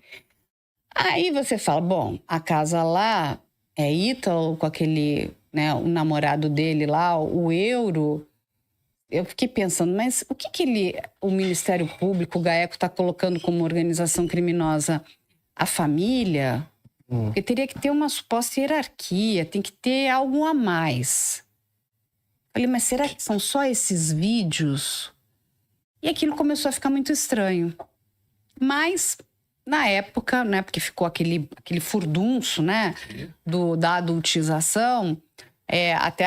Aí você fala, bom, a casa lá é Ítalo com aquele, né, o namorado dele lá, o Euro. Eu fiquei pensando, mas o que o Ministério Público, o GAECO, está colocando como organização criminosa? A família? Porque teria que ter uma suposta hierarquia, tem que ter algo a mais. Falei, mas será que são só esses vídeos? E aquilo começou a ficar muito estranho. Mas, na época, né, porque ficou aquele furdunço, né, da adultização... até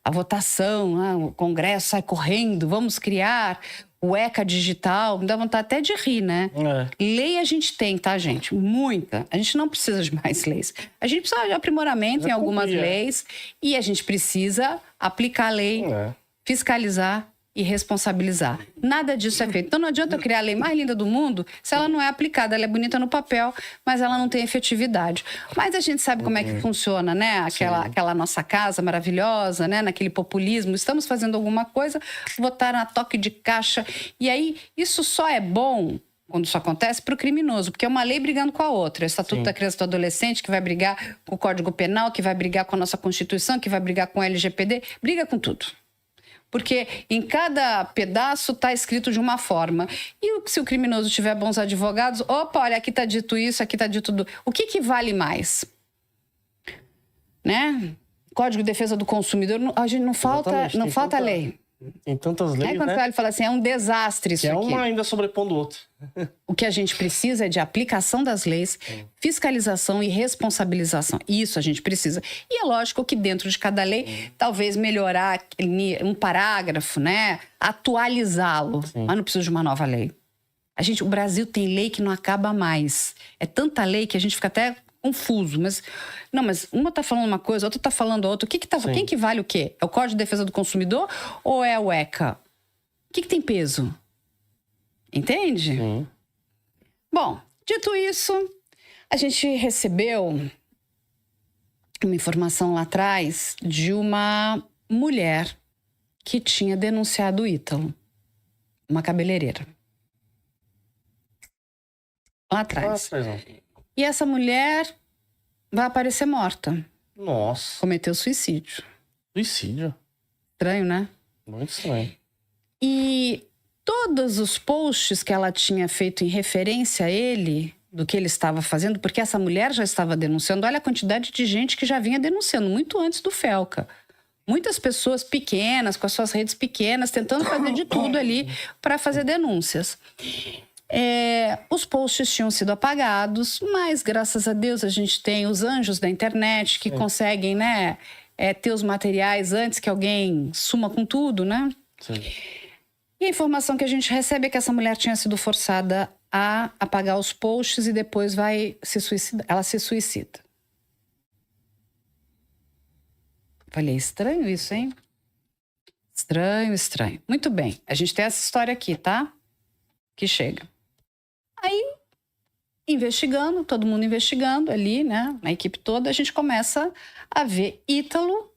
a votação, né? O Congresso sai correndo, vamos criar o ECA digital, me dá vontade até de rir, né? Lei a gente tem, tá, gente? Muita. A gente não precisa de mais leis. A gente precisa de aprimoramento em algumas leis e a gente precisa aplicar a lei, fiscalizar e responsabilizar. Nada disso é feito. Então não adianta eu criar a lei mais linda do mundo se ela não é aplicada. Ela é bonita no papel, mas ela não tem efetividade. Mas a gente sabe como é que funciona, né? Aquela nossa casa maravilhosa, né? Naquele populismo. Estamos fazendo alguma coisa, votaram a toque de caixa. E aí, isso só é bom quando isso acontece para o criminoso, porque é uma lei brigando com a outra. O Estatuto da Criança e do Adolescente, que vai brigar com o Código Penal, que vai brigar com a nossa Constituição, que vai brigar com o LGPD, briga com tudo. Porque em cada pedaço está escrito de uma forma. E se o criminoso tiver bons advogados, opa, olha, aqui está dito isso, aqui está dito tudo. O que vale mais? Né? Código de Defesa do Consumidor, a gente não falta lei. Tem tantas leis, quando ele fala assim, é um desastre isso aqui. Uma ainda sobrepondo o outro. O que a gente precisa é de aplicação das leis, fiscalização e responsabilização. Isso a gente precisa. E é lógico que dentro de cada lei, talvez melhorar um parágrafo, né? Atualizá-lo. Mas não precisa de uma nova lei. O Brasil tem lei que não acaba mais. É tanta lei que a gente fica até confuso. Mas uma está falando uma coisa, a outra está falando outra. Quem que vale o quê? É o Código de Defesa do Consumidor ou é o ECA? O que tem peso? Entende? Sim. Bom, dito isso, a gente recebeu uma informação lá atrás de uma mulher que tinha denunciado o Ítalo, uma cabeleireira. Lá atrás. E essa mulher vai aparecer morta. Nossa. Cometeu suicídio. Suicídio? Estranho, né? Muito estranho. E todos os posts que ela tinha feito em referência a ele, do que ele estava fazendo, porque essa mulher já estava denunciando, olha a quantidade de gente que já vinha denunciando, muito antes do Felca. Muitas pessoas pequenas, com as suas redes pequenas, tentando fazer de tudo ali para fazer denúncias. Os posts tinham sido apagados, mas graças a Deus a gente tem os anjos da internet que conseguem, né, ter os materiais antes que alguém suma com tudo, né? Sim. E a informação que a gente recebe é que essa mulher tinha sido forçada a apagar os posts e depois vai se suicidar. Ela se suicida. Falei, estranho isso, hein? Estranho. Muito bem, a gente tem essa história aqui, tá? Que chega. Aí, investigando, todo mundo investigando ali, né? A equipe toda, a gente começa a ver Ítalo.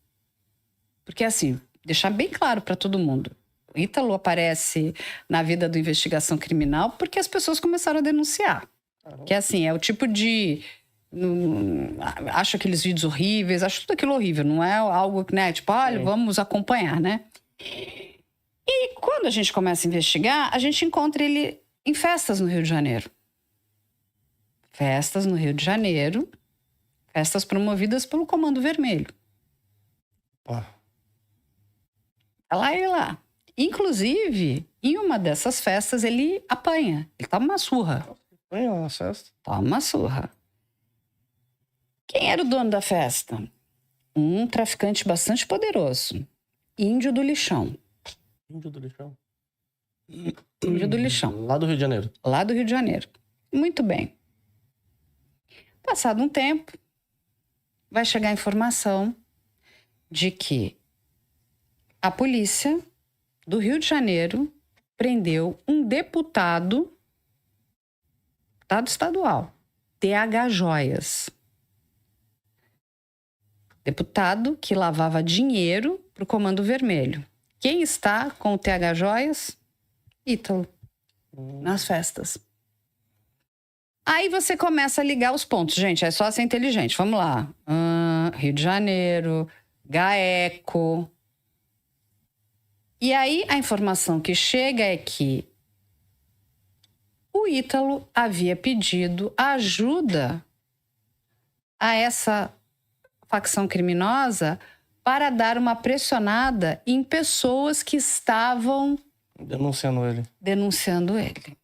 Porque assim, deixar bem claro para todo mundo. Ítalo aparece na vida do investigação criminal porque as pessoas começaram a denunciar. Que assim, é o tipo de Acho aqueles vídeos horríveis, acho tudo aquilo horrível. Não é algo, né? Tipo, olha, vamos acompanhar, né? E quando a gente começa a investigar, a gente encontra ele em festas no Rio de Janeiro. Festas no Rio de Janeiro. Festas promovidas pelo Comando Vermelho. Lá e lá. Inclusive, em uma dessas festas, ele apanha. Ele toma uma surra. Apanha na festa? Toma uma surra. Quem era o dono da festa? Um traficante bastante poderoso. Índio do Lixão. Índio do Lixão? Índio do Lixão. Lá do Rio de Janeiro. Lá do Rio de Janeiro. Muito bem. Passado um tempo, vai chegar a informação de que a polícia do Rio de Janeiro prendeu um deputado estadual, TH Joias. Deputado que lavava dinheiro para o Comando Vermelho. Quem está com o TH Joias? Ítalo. Nas festas. Aí você começa a ligar os pontos. Gente, é só ser inteligente. Vamos lá. Rio de Janeiro, GAECO. E aí a informação que chega é que o Ítalo havia pedido ajuda a essa facção criminosa para dar uma pressionada em pessoas que estavam denunciando ele.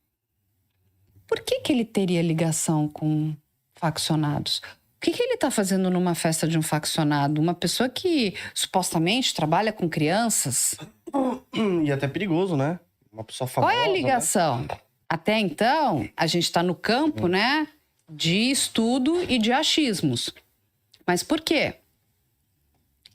Por que ele teria ligação com faccionados? O que ele está fazendo numa festa de um faccionado? Uma pessoa que supostamente trabalha com crianças. E até perigoso, né? Uma pessoa famosa. Qual é a ligação? Né? Até então, a gente está no campo, né, de estudo e de achismos. Mas por quê?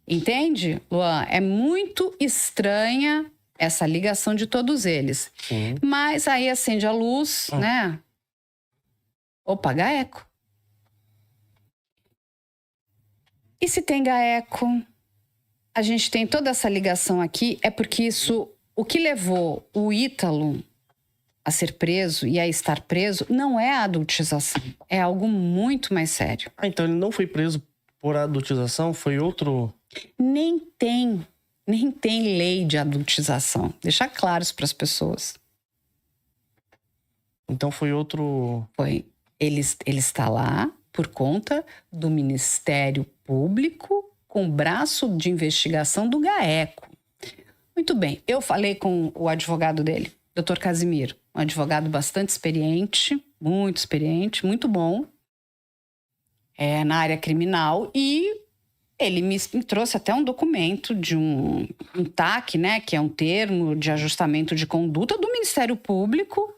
Entende, Luan? É muito estranha essa ligação de todos eles. Sim. Mas aí acende a luz, né? Opa, GAECO. E se tem GAECO, a gente tem toda essa ligação aqui, é porque isso, o que levou o Ítalo a ser preso e a estar preso, não é a adultização, é algo muito mais sério. Então ele não foi preso por adultização, foi outro... Nem tem lei de adultização. Deixar claro isso para as pessoas. Então foi outro... Foi. Ele está lá por conta do Ministério Público com braço de investigação do GAECO. Muito bem. Eu falei com o advogado dele, Dr. Casimiro. Um advogado bastante experiente, muito bom. Na área criminal. E ele me trouxe até um documento de um TAC, né? Que é um termo de ajustamento de conduta do Ministério Público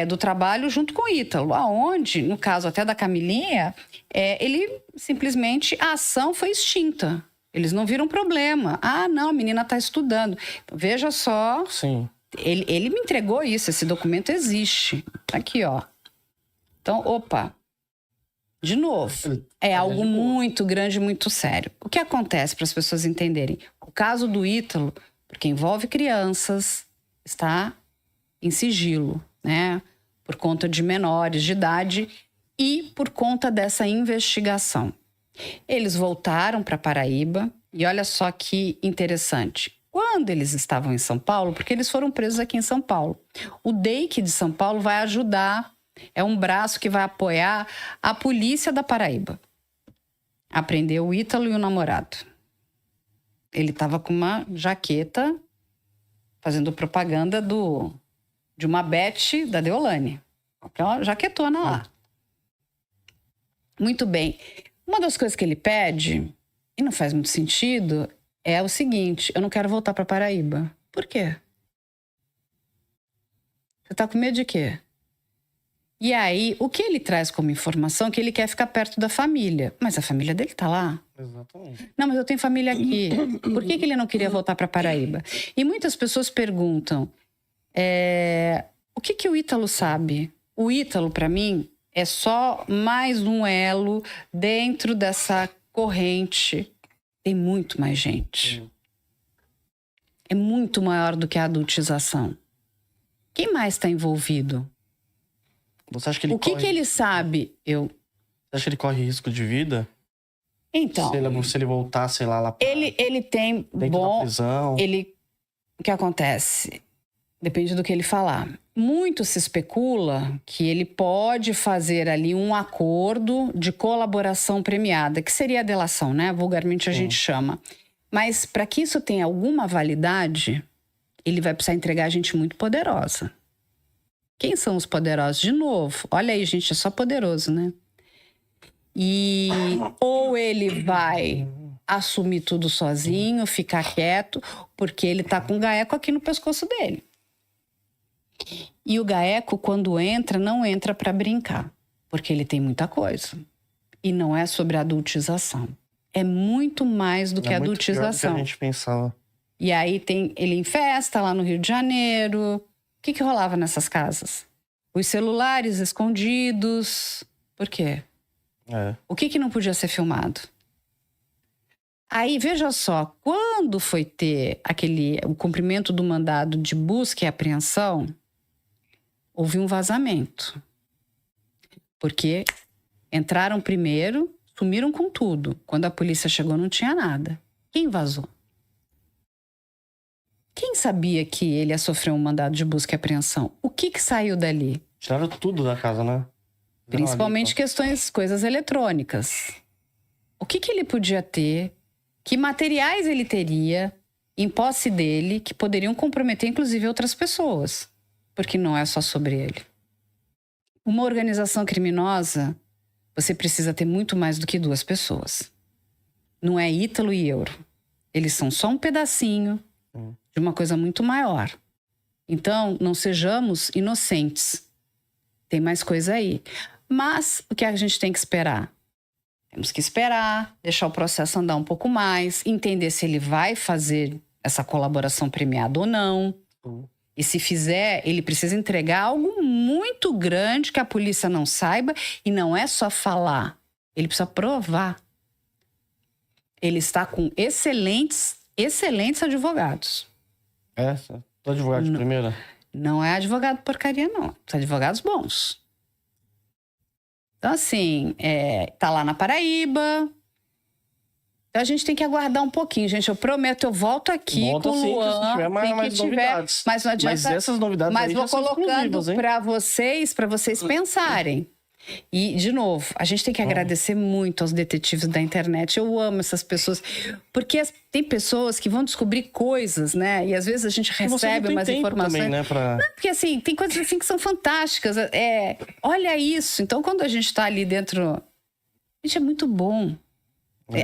do Trabalho junto com o Ítalo. Aonde, no caso até da Camilinha, ele simplesmente, a ação foi extinta. Eles não viram problema. Ah, não, a menina está estudando. Então, veja só. Sim. Ele me entregou isso, esse documento existe. Aqui, ó. Então, opa. De novo, é algo muito grande, muito sério. O que acontece, para as pessoas entenderem? O caso do Ítalo, porque envolve crianças, está em sigilo, né? Por conta de menores de idade e por conta dessa investigação. Eles voltaram para Paraíba e olha só que interessante. Quando eles estavam em São Paulo, porque eles foram presos aqui em São Paulo, o DEIC de São Paulo vai ajudar, é um braço que vai apoiar a polícia da Paraíba. Aprendeu o Ítalo e o namorado. Ele estava com uma jaqueta fazendo propaganda de uma Beth da Deolane. Aquela jaquetona lá. Muito bem. Uma das coisas que ele pede, e não faz muito sentido, é o seguinte: eu não quero voltar para Paraíba. Por quê? Você tá com medo de quê? E aí, o que ele traz como informação é que ele quer ficar perto da família. Mas a família dele tá lá. Exatamente. Não, mas eu tenho família aqui. Por que ele não queria voltar para Paraíba? E muitas pessoas perguntam, o que o Ítalo sabe? O Ítalo, para mim, é só mais um elo dentro dessa corrente. Tem muito mais gente. É muito maior do que a adultização. Quem mais está envolvido? Você acha que ele O que ele sabe? Você Você acha que ele corre risco de vida? Então... Se ele voltar, sei lá pra... Ele tem... Dentro da prisão. O que acontece? Depende do que ele falar. Muito se especula que ele pode fazer ali um acordo de colaboração premiada, que seria a delação, né? Vulgarmente a gente chama. Mas para que isso tenha alguma validade, ele vai precisar entregar gente muito poderosa. Quem são os poderosos? De novo, olha aí, gente, é só poderoso, né? E ou ele vai assumir tudo sozinho, ficar quieto, porque ele tá com o gaeco aqui no pescoço dele. E o gaeco, quando entra, não entra para brincar, porque ele tem muita coisa. E não é sobre adultização. É muito mais do que adultização. É muito pior do que a gente pensava. E aí ele em festa lá no Rio de Janeiro. O que rolava nessas casas? Os celulares escondidos. Por quê? O que não podia ser filmado? Aí, veja só, quando foi ter o cumprimento do mandado de busca e apreensão, houve um vazamento. Porque entraram primeiro, sumiram com tudo. Quando a polícia chegou, não tinha nada. Quem vazou? Quem sabia que ele ia sofrer um mandado de busca e apreensão? O que saiu dali? Tiraram tudo da casa, né? Principalmente coisas eletrônicas. O que ele podia ter? Que materiais ele teria em posse dele que poderiam comprometer, inclusive, outras pessoas? Porque não é só sobre ele. Uma organização criminosa, você precisa ter muito mais do que 2 pessoas. Não é Ítalo e Euro. Eles são só um pedacinho de uma coisa muito maior. Então, não sejamos inocentes. Tem mais coisa aí. Mas o que a gente tem que esperar? Temos que esperar, deixar o processo andar um pouco mais, entender se ele vai fazer essa colaboração premiada ou não. E se fizer, ele precisa entregar algo muito grande que a polícia não saiba. E não é só falar, ele precisa provar. Ele está com excelentes advogados. Tô advogado de primeira? Não é advogado porcaria, não. São advogados bons. Então, assim, tá lá na Paraíba. Então, a gente tem que aguardar um pouquinho, gente. Eu prometo, eu volto aqui com o Luan. Se tiver mais novidades. Mas não adianta. Mas essas novidades mas aí vou já são colocando para vocês pensarem. E, de novo, a gente tem que agradecer muito aos detetives da internet. Eu amo essas pessoas. Porque tem pessoas que vão descobrir coisas, né? E às vezes a gente recebe umas informações. Também, né, Não, porque assim, tem coisas assim que são fantásticas. Olha isso. Então, quando a gente tá ali dentro... Gente, é muito bom.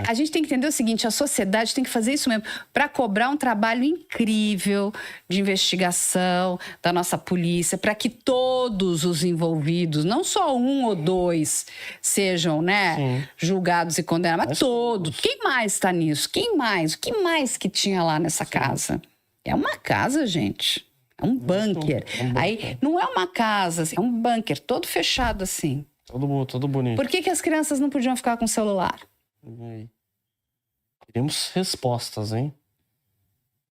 A gente tem que entender o seguinte, a sociedade tem que fazer isso mesmo, para cobrar um trabalho incrível de investigação da nossa polícia, para que todos os envolvidos, não só 1 ou 2, sejam, né, julgados e condenados, mas todos. Quem mais está nisso? Quem mais? O que mais que tinha lá nessa casa? É uma casa, gente. É um bunker. Aí não é uma casa, é um bunker, todo fechado assim. Todo bonito. Por que as crianças não podiam ficar com o celular? Queremos respostas, hein?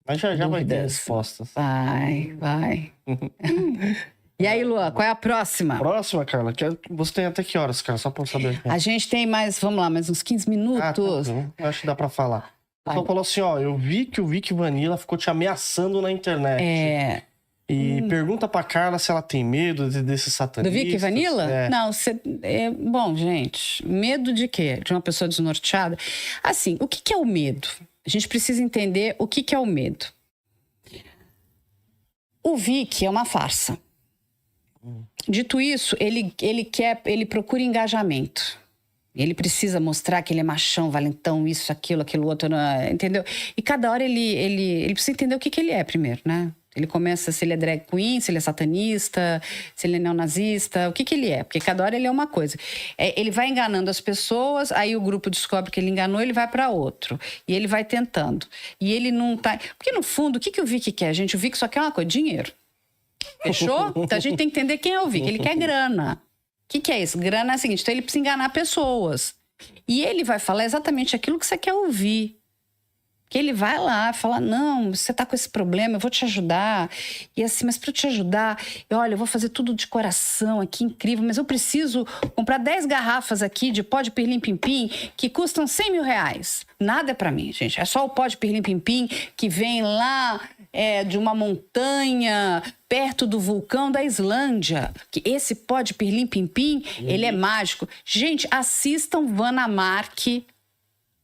Mas já vai ter respostas. Vai. E aí, Luan, qual é a próxima? Próxima, Carla. Você tem até que horas, cara? Só pra eu saber. A gente tem mais, vamos lá, mais uns 15 minutos. Acho que dá pra falar. O pessoal falou assim, ó, eu vi que o Vic Vanilla ficou te ameaçando na internet. E pergunta pra Carla se ela tem medo desses satanistas. Do Vic Vanilla? Não, bom, gente, medo de quê? De uma pessoa desnorteada? Assim, o que é o medo? A gente precisa entender o que é o medo. O Vic é uma farsa. Dito isso, ele procura engajamento. Ele precisa mostrar que ele é machão, valentão, isso, aquilo outro, entendeu? E cada hora ele precisa entender o que ele é primeiro, né? Ele começa se ele é drag queen, se ele é satanista, se ele é neonazista, o que ele é. Porque cada hora ele é uma coisa. Ele vai enganando as pessoas, aí o grupo descobre que ele enganou, ele vai para outro. E ele vai tentando. E ele não tá... Porque no fundo, o que o Vic quer, gente? O Vic só quer uma coisa, dinheiro. Fechou? Então a gente tem que entender quem é o Vic. Ele quer grana. O que é isso? Grana é o seguinte, então ele precisa enganar pessoas. E ele vai falar exatamente aquilo que você quer ouvir. Que ele vai lá e fala, não, você tá com esse problema, eu vou te ajudar. E assim, mas para eu te ajudar, olha, eu vou fazer tudo de coração aqui, incrível, mas eu preciso comprar 10 garrafas aqui de pó de pirlim-pim-pim que custam 100 mil reais. Nada é para mim, gente. É só o pó de pirlim-pim-pim que vem lá de uma montanha perto do vulcão da Islândia. Que esse pó de pirlim-pim-pim, ele é mágico. Gente, assistam Vanna Marchi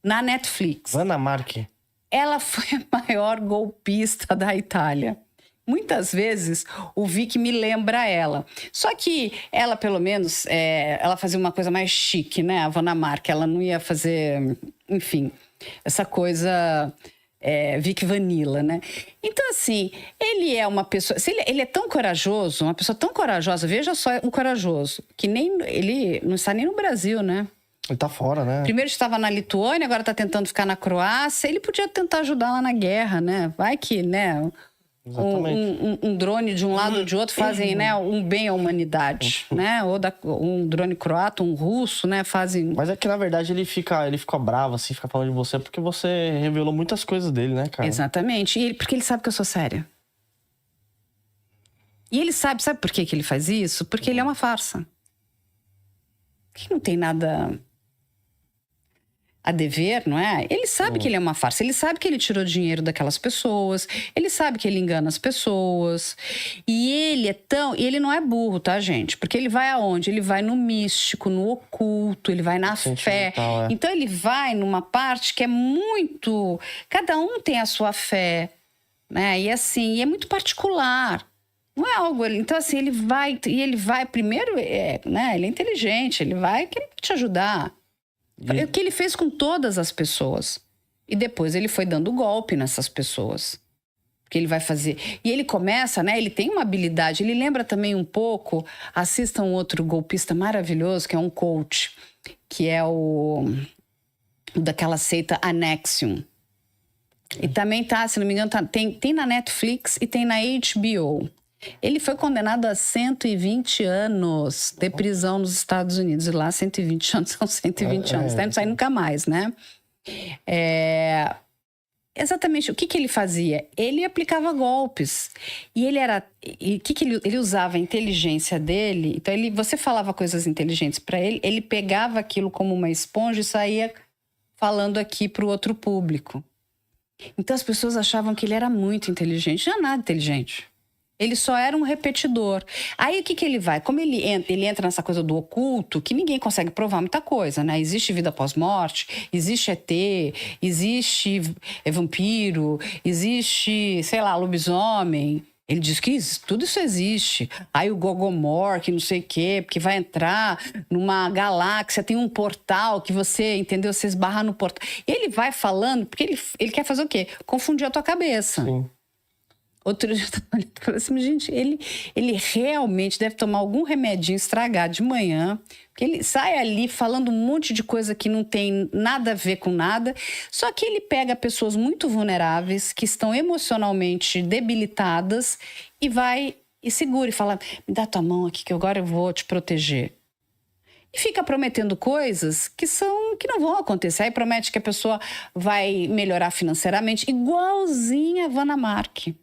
na Netflix. Vanna Marchi. Ela foi a maior golpista da Itália. Muitas vezes o Vic me lembra ela. Só que ela, pelo menos, ela fazia uma coisa mais chique, né? A Vanna Marchi. Ela não ia fazer, enfim, essa coisa Vic Vanilla, né? Então, assim, ele é uma pessoa... Ele é tão corajoso, uma pessoa tão corajosa. Veja só um corajoso, que nem ele não está nem no Brasil, né? Ele tá fora, né? Primeiro estava na Lituânia, agora está tentando ficar na Croácia. Ele podia tentar ajudar lá na guerra, né? Vai que, né? Um drone de um lado ou de outro fazem, né, um bem à humanidade, né? Ou um drone croata, um russo, né? Fazem... Mas é que, na verdade, ele fica bravo, assim, fica falando de você, porque você revelou muitas coisas dele, né, cara? Exatamente. Porque ele sabe que eu sou séria. E ele sabe por que ele faz isso? Porque ele é uma farsa. Que não tem nada a dever, não é? Ele sabe que ele é uma farsa. Ele sabe que ele tirou dinheiro daquelas pessoas. Ele sabe que ele engana as pessoas. E ele não é burro, tá, gente? Porque ele vai aonde? Ele vai no místico, no oculto, ele vai na fé. Então ele vai numa parte que é muito... Cada um tem a sua fé, né? E assim, é muito particular. Não é algo... Então, assim, ele vai primeiro, né? Ele é inteligente, ele vai querer te ajudar. O que ele fez com todas as pessoas. E depois ele foi dando golpe nessas pessoas. Que ele vai fazer. E ele começa, né? Ele tem uma habilidade. Ele lembra também um pouco... Assista um outro golpista maravilhoso, que é um coach. Que é o daquela seita Anexium. E também se não me engano, tem na Netflix e tem na HBO. Ele foi condenado a 120 anos de prisão nos Estados Unidos. E lá, 120 anos são 120 anos. Não sai nunca mais, né? Exatamente. O que ele fazia? Ele aplicava golpes. E ele usava a inteligência dele. Então, você falava coisas inteligentes para ele, ele pegava aquilo como uma esponja e saía falando aqui para o outro público. Então, as pessoas achavam que ele era muito inteligente. Não é nada inteligente. Ele só era um repetidor. Aí, o que ele vai? Como ele entra nessa coisa do oculto, que ninguém consegue provar muita coisa, né? Existe vida pós-morte, existe ET, existe vampiro, existe, sei lá, lobisomem. Ele diz que tudo isso existe. Aí o Gogomor, que não sei o quê, porque vai entrar numa galáxia, tem um portal que você, entendeu? Você esbarra no portal. E ele vai falando, porque ele quer fazer o quê? Confundir a tua cabeça. Sim. Outro dia eu tava olhando e falei assim, gente, ele realmente deve tomar algum remedinho estragado de manhã, porque ele sai ali falando um monte de coisa que não tem nada a ver com nada, só que ele pega pessoas muito vulneráveis, que estão emocionalmente debilitadas, e vai e segura e fala, me dá tua mão aqui que agora eu vou te proteger. E fica prometendo coisas que não vão acontecer. Aí promete que a pessoa vai melhorar financeiramente, igualzinha a Vanna Marchi.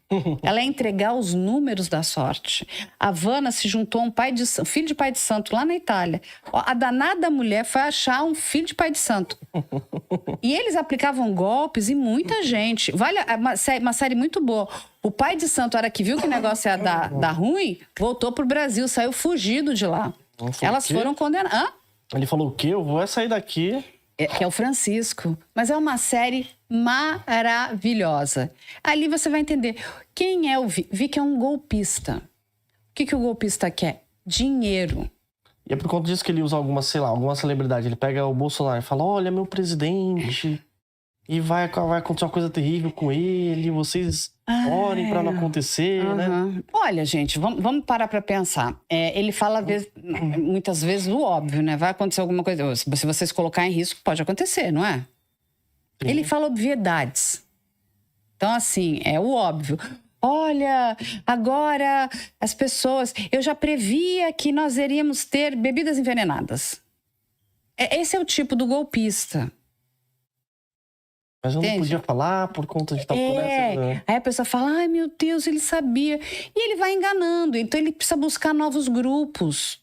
Ela é entregar os números da sorte. A Vanna se juntou a um filho de pai de santo lá na Itália. A danada mulher foi achar um filho de pai de santo. E eles aplicavam golpes em muita gente. Vale uma série muito boa. O pai de santo, a hora que viu que o negócio ia dar ruim, voltou pro Brasil, saiu fugido de lá. Elas foram condenadas. Hã? Ele falou o quê? Eu vou sair daqui. Que é o Francisco. Mas é uma série maravilhosa. Ali você vai entender quem é o Vic. Vic é um golpista. O que o golpista quer? Dinheiro. E é por conta disso que ele usa alguma celebridade. Ele pega o Bolsonaro e fala, olha, meu presidente... E vai acontecer uma coisa terrível com ele, vocês orem pra não acontecer, né? Olha, gente, vamos parar pra pensar. Ele fala muitas vezes o óbvio, né? Vai acontecer alguma coisa. Se vocês colocar em risco, pode acontecer, não é? Sim. Ele fala obviedades. Então, assim, é o óbvio. Olha, agora as pessoas... Eu já previa que nós iríamos ter bebidas envenenadas. Esse é o tipo do golpista. Mas eu não podia falar por conta de tal coisa. Aí a pessoa fala, ai meu Deus, ele sabia. E ele vai enganando, então ele precisa buscar novos grupos.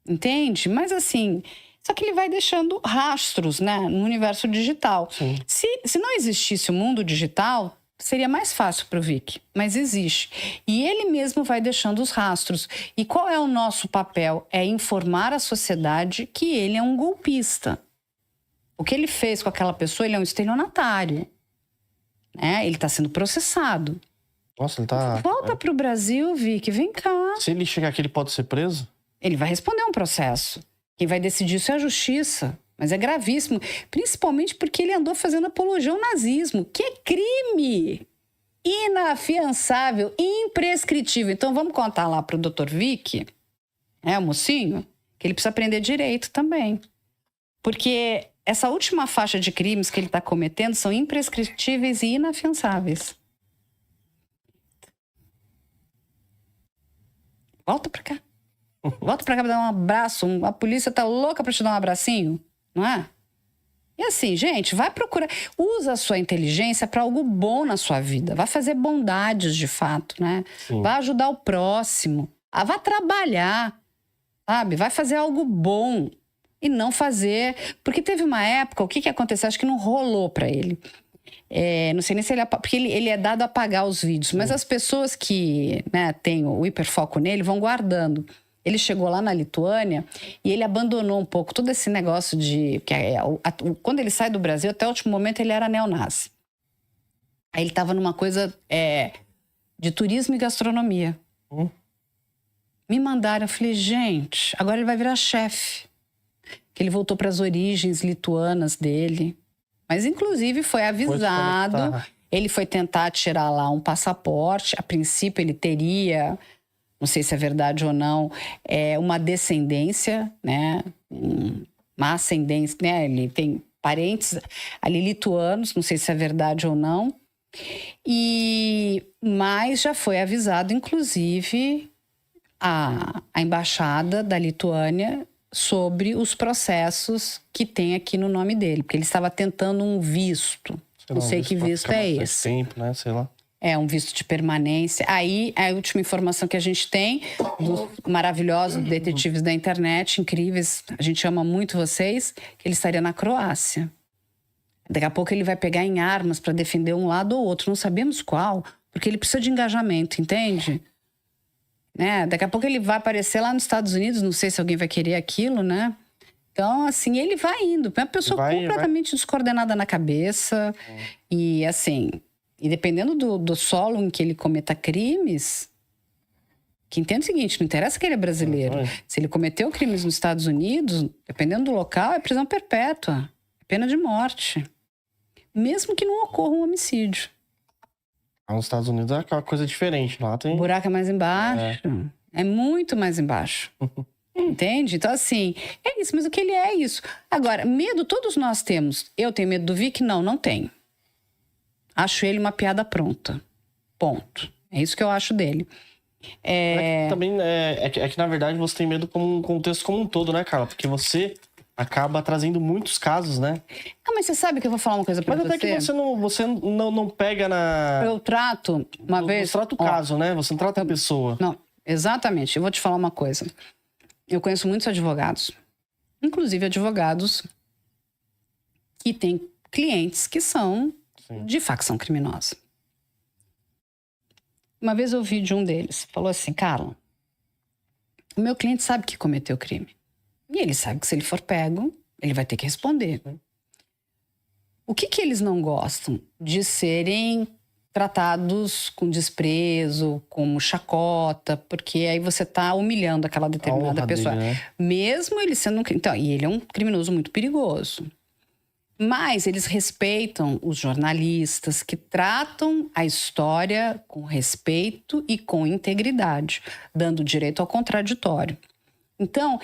Entende? Mas assim, só que ele vai deixando rastros, né, no universo digital. Se não existisse o mundo digital, seria mais fácil para o Vic, mas existe. E ele mesmo vai deixando os rastros. E qual é o nosso papel? É informar a sociedade que ele é um golpista. O que ele fez com aquela pessoa, ele é um estelionatário. Né? Ele está sendo processado. Nossa, ele tá... Volta para o Brasil, Vic, vem cá. Se ele chegar aqui, ele pode ser preso? Ele vai responder um processo. Quem vai decidir isso é a justiça. Mas é gravíssimo, principalmente porque ele andou fazendo apologia ao nazismo, que é crime inafiançável, imprescritível. Então vamos contar lá para o Dr. Vic, o mocinho, que ele precisa aprender direito também. Porque essa última faixa de crimes que ele está cometendo são imprescritíveis e inafiançáveis. Volta para cá. Volta para cá para dar um abraço. A polícia tá louca para te dar um abracinho. Não é? E assim, gente, vai procurar. Usa a sua inteligência para algo bom na sua vida. Vai fazer bondades de fato, né? Sim. Vai ajudar o próximo. Vai trabalhar, sabe? Vai fazer algo bom. E não fazer... Porque teve uma época, o que aconteceu? Acho que não rolou para ele. Não sei nem se ele... Porque ele é dado a apagar os vídeos. Mas as pessoas que, né, têm o hiperfoco nele vão guardando. Ele chegou lá na Lituânia e ele abandonou um pouco todo esse negócio de... Quando ele sai do Brasil, até o último momento, ele era neonazi. Aí ele estava numa coisa de turismo e gastronomia. Me mandaram, eu falei, gente, agora ele vai virar chefe. Que ele voltou para as origens lituanas dele. Mas, inclusive, foi avisado. Ele foi tentar tirar lá um passaporte. A princípio, ele teria... Não sei se é verdade ou não, uma descendência, né? Uma ascendência, né? Ele tem parentes ali lituanos, não sei se é verdade ou não. Mas já foi avisado, inclusive, a embaixada da Lituânia sobre os processos que tem aqui no nome dele, porque ele estava tentando um visto. Não sei que visto é esse. Tempo, né? Sei lá. Um visto de permanência. Aí, a última informação que a gente tem dos maravilhosos detetives da internet, incríveis, a gente ama muito vocês, que ele estaria na Croácia. Daqui a pouco ele vai pegar em armas para defender um lado ou outro, não sabemos qual, porque ele precisa de engajamento, entende? Né? Daqui a pouco ele vai aparecer lá nos Estados Unidos, não sei se alguém vai querer aquilo, né? Então, assim, ele vai indo. É uma pessoa completamente descoordenada na cabeça. E, assim... E dependendo do solo em que ele cometa crimes, que entenda o seguinte, não interessa que ele é brasileiro. Se ele cometeu crimes nos Estados Unidos, dependendo do local, é prisão perpétua. É pena de morte. Mesmo que não ocorra um homicídio. Nos Estados Unidos é uma coisa diferente. Lá tem... O buraco é mais embaixo. É muito mais embaixo. Entende? Então, assim, é isso. Mas o que ele é isso. Agora, medo todos nós temos. Eu tenho medo do Vic? Não tenho. Acho ele uma piada pronta. Ponto. É isso que eu acho dele. Também é que, na verdade, você tem medo como um contexto como um todo, né, Carla? Porque você acaba trazendo muitos casos, né? Mas você sabe que eu vou falar uma coisa pra você. Mas até que você não pega na... Eu trato, uma vez... Você trata o caso, né? Você não trata a pessoa. Não, exatamente. Eu vou te falar uma coisa. Eu conheço muitos advogados. Inclusive advogados que têm clientes que são... de facção criminosa. Uma vez eu ouvi de um deles, falou assim, Carla, o meu cliente sabe que cometeu crime. E ele sabe que se ele for pego, ele vai ter que responder. O que eles não gostam? De serem tratados com desprezo, como chacota, porque aí você está humilhando aquela determinada pessoa. Dele, né? Mesmo ele sendo então, e ele é um criminoso muito perigoso. Mas eles respeitam os jornalistas que tratam a história com respeito e com integridade, dando direito ao contraditório. Então,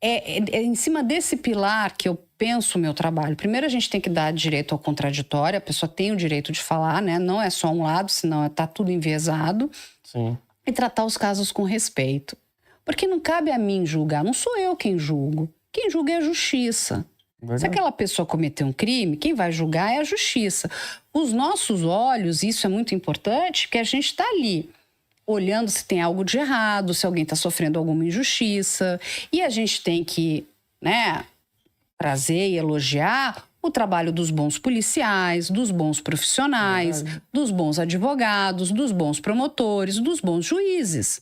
é em cima desse pilar que eu penso o meu trabalho. Primeiro, a gente tem que dar direito ao contraditório, a pessoa tem o direito de falar, né? Não é só um lado, senão está tudo enviesado. Sim. E tratar os casos com respeito. Porque não cabe a mim julgar, não sou eu quem julgo. Quem julga é a justiça. Verdade. Se aquela pessoa cometeu um crime, quem vai julgar é a justiça. Os nossos olhos, isso é muito importante, porque a gente está ali olhando se tem algo de errado, se alguém está sofrendo alguma injustiça. E a gente tem que, né, trazer e elogiar o trabalho dos bons policiais, dos bons profissionais, dos bons advogados, dos bons promotores, dos bons juízes.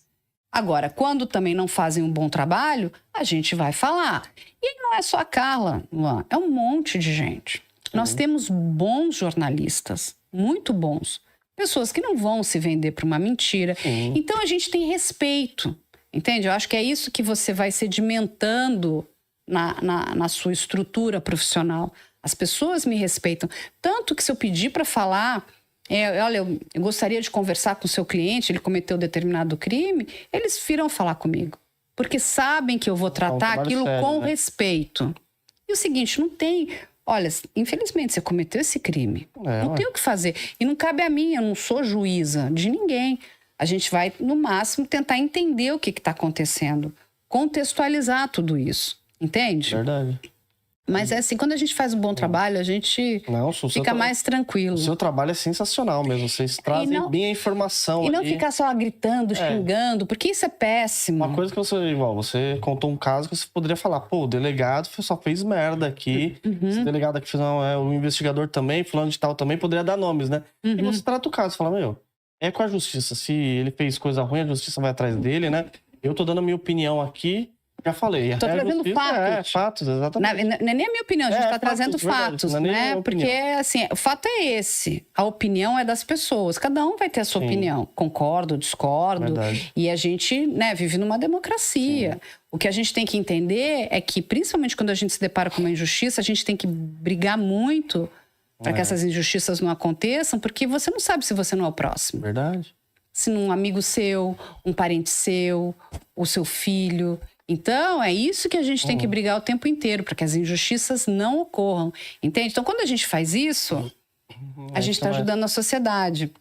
Agora, quando também não fazem um bom trabalho, a gente vai falar. E não é só a Carla, Luan, é um monte de gente. Nós temos bons jornalistas, muito bons. Pessoas que não vão se vender para uma mentira. Então, a gente tem respeito, entende? Eu acho que é isso que você vai sedimentando na sua estrutura profissional. As pessoas me respeitam. Tanto que se eu pedir para falar, olha, eu gostaria de conversar com o seu cliente, ele cometeu determinado crime, eles virão falar comigo. Porque sabem que eu vou tratar aquilo sério, com respeito. E o seguinte, não tem... Olha, infelizmente, você cometeu esse crime. Não tem o que fazer. E não cabe a mim, eu não sou juíza de ninguém. A gente vai, no máximo, tentar entender o que está acontecendo. Contextualizar tudo isso. Entende? Verdade. Mas é assim, quando a gente faz um bom trabalho, a gente fica mais tranquilo. O seu trabalho é sensacional mesmo. Vocês trazem bem a informação. E não ficar só gritando, xingando, porque isso é péssimo. Uma coisa que você contou um caso que você poderia falar, pô, o delegado só fez merda aqui. Esse delegado aqui fez, o investigador também, fulano de tal também, poderia dar nomes, né? E você trata o caso, fala, é com a justiça. Se ele fez coisa ruim, a justiça vai atrás dele, né? Eu tô dando a minha opinião aqui. Já falei. Estou trazendo fatos. Fatos, exatamente. Não é nem a minha opinião, a gente está trazendo fatos, né? Porque, assim, o fato é esse. A opinião é das pessoas. Cada um vai ter a sua opinião. Concordo, discordo. Verdade. E a gente, né, vive numa democracia. Sim. O que a gente tem que entender é que, principalmente quando a gente se depara com uma injustiça, a gente tem que brigar muito para que essas injustiças não aconteçam, porque você não sabe se você não é o próximo. Verdade. Se um amigo seu, um parente seu, o seu filho... Então, é isso que a gente tem que brigar o tempo inteiro, para que as injustiças não ocorram, entende? Então, quando a gente faz isso, a gente está ajudando a sociedade.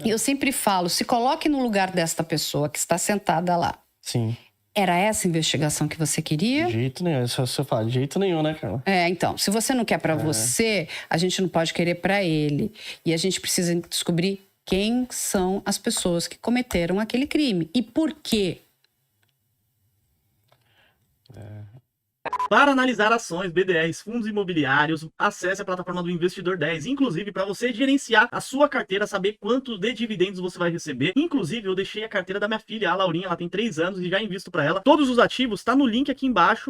E eu sempre falo, se coloque no lugar desta pessoa que está sentada lá. Sim. Era essa investigação que você queria? De jeito nenhum, isso você fala, de jeito nenhum, né, Carla? Então, se você não quer para você, a gente não pode querer para ele. E a gente precisa descobrir quem são as pessoas que cometeram aquele crime e por quê. Para analisar ações, BDRs, fundos imobiliários, acesse a plataforma do Investidor 10. Inclusive, para você gerenciar a sua carteira, saber quantos de dividendos você vai receber. Inclusive, eu deixei a carteira da minha filha, a Laurinha, ela tem 3 anos e já invisto para ela. Todos os ativos tá no link aqui embaixo.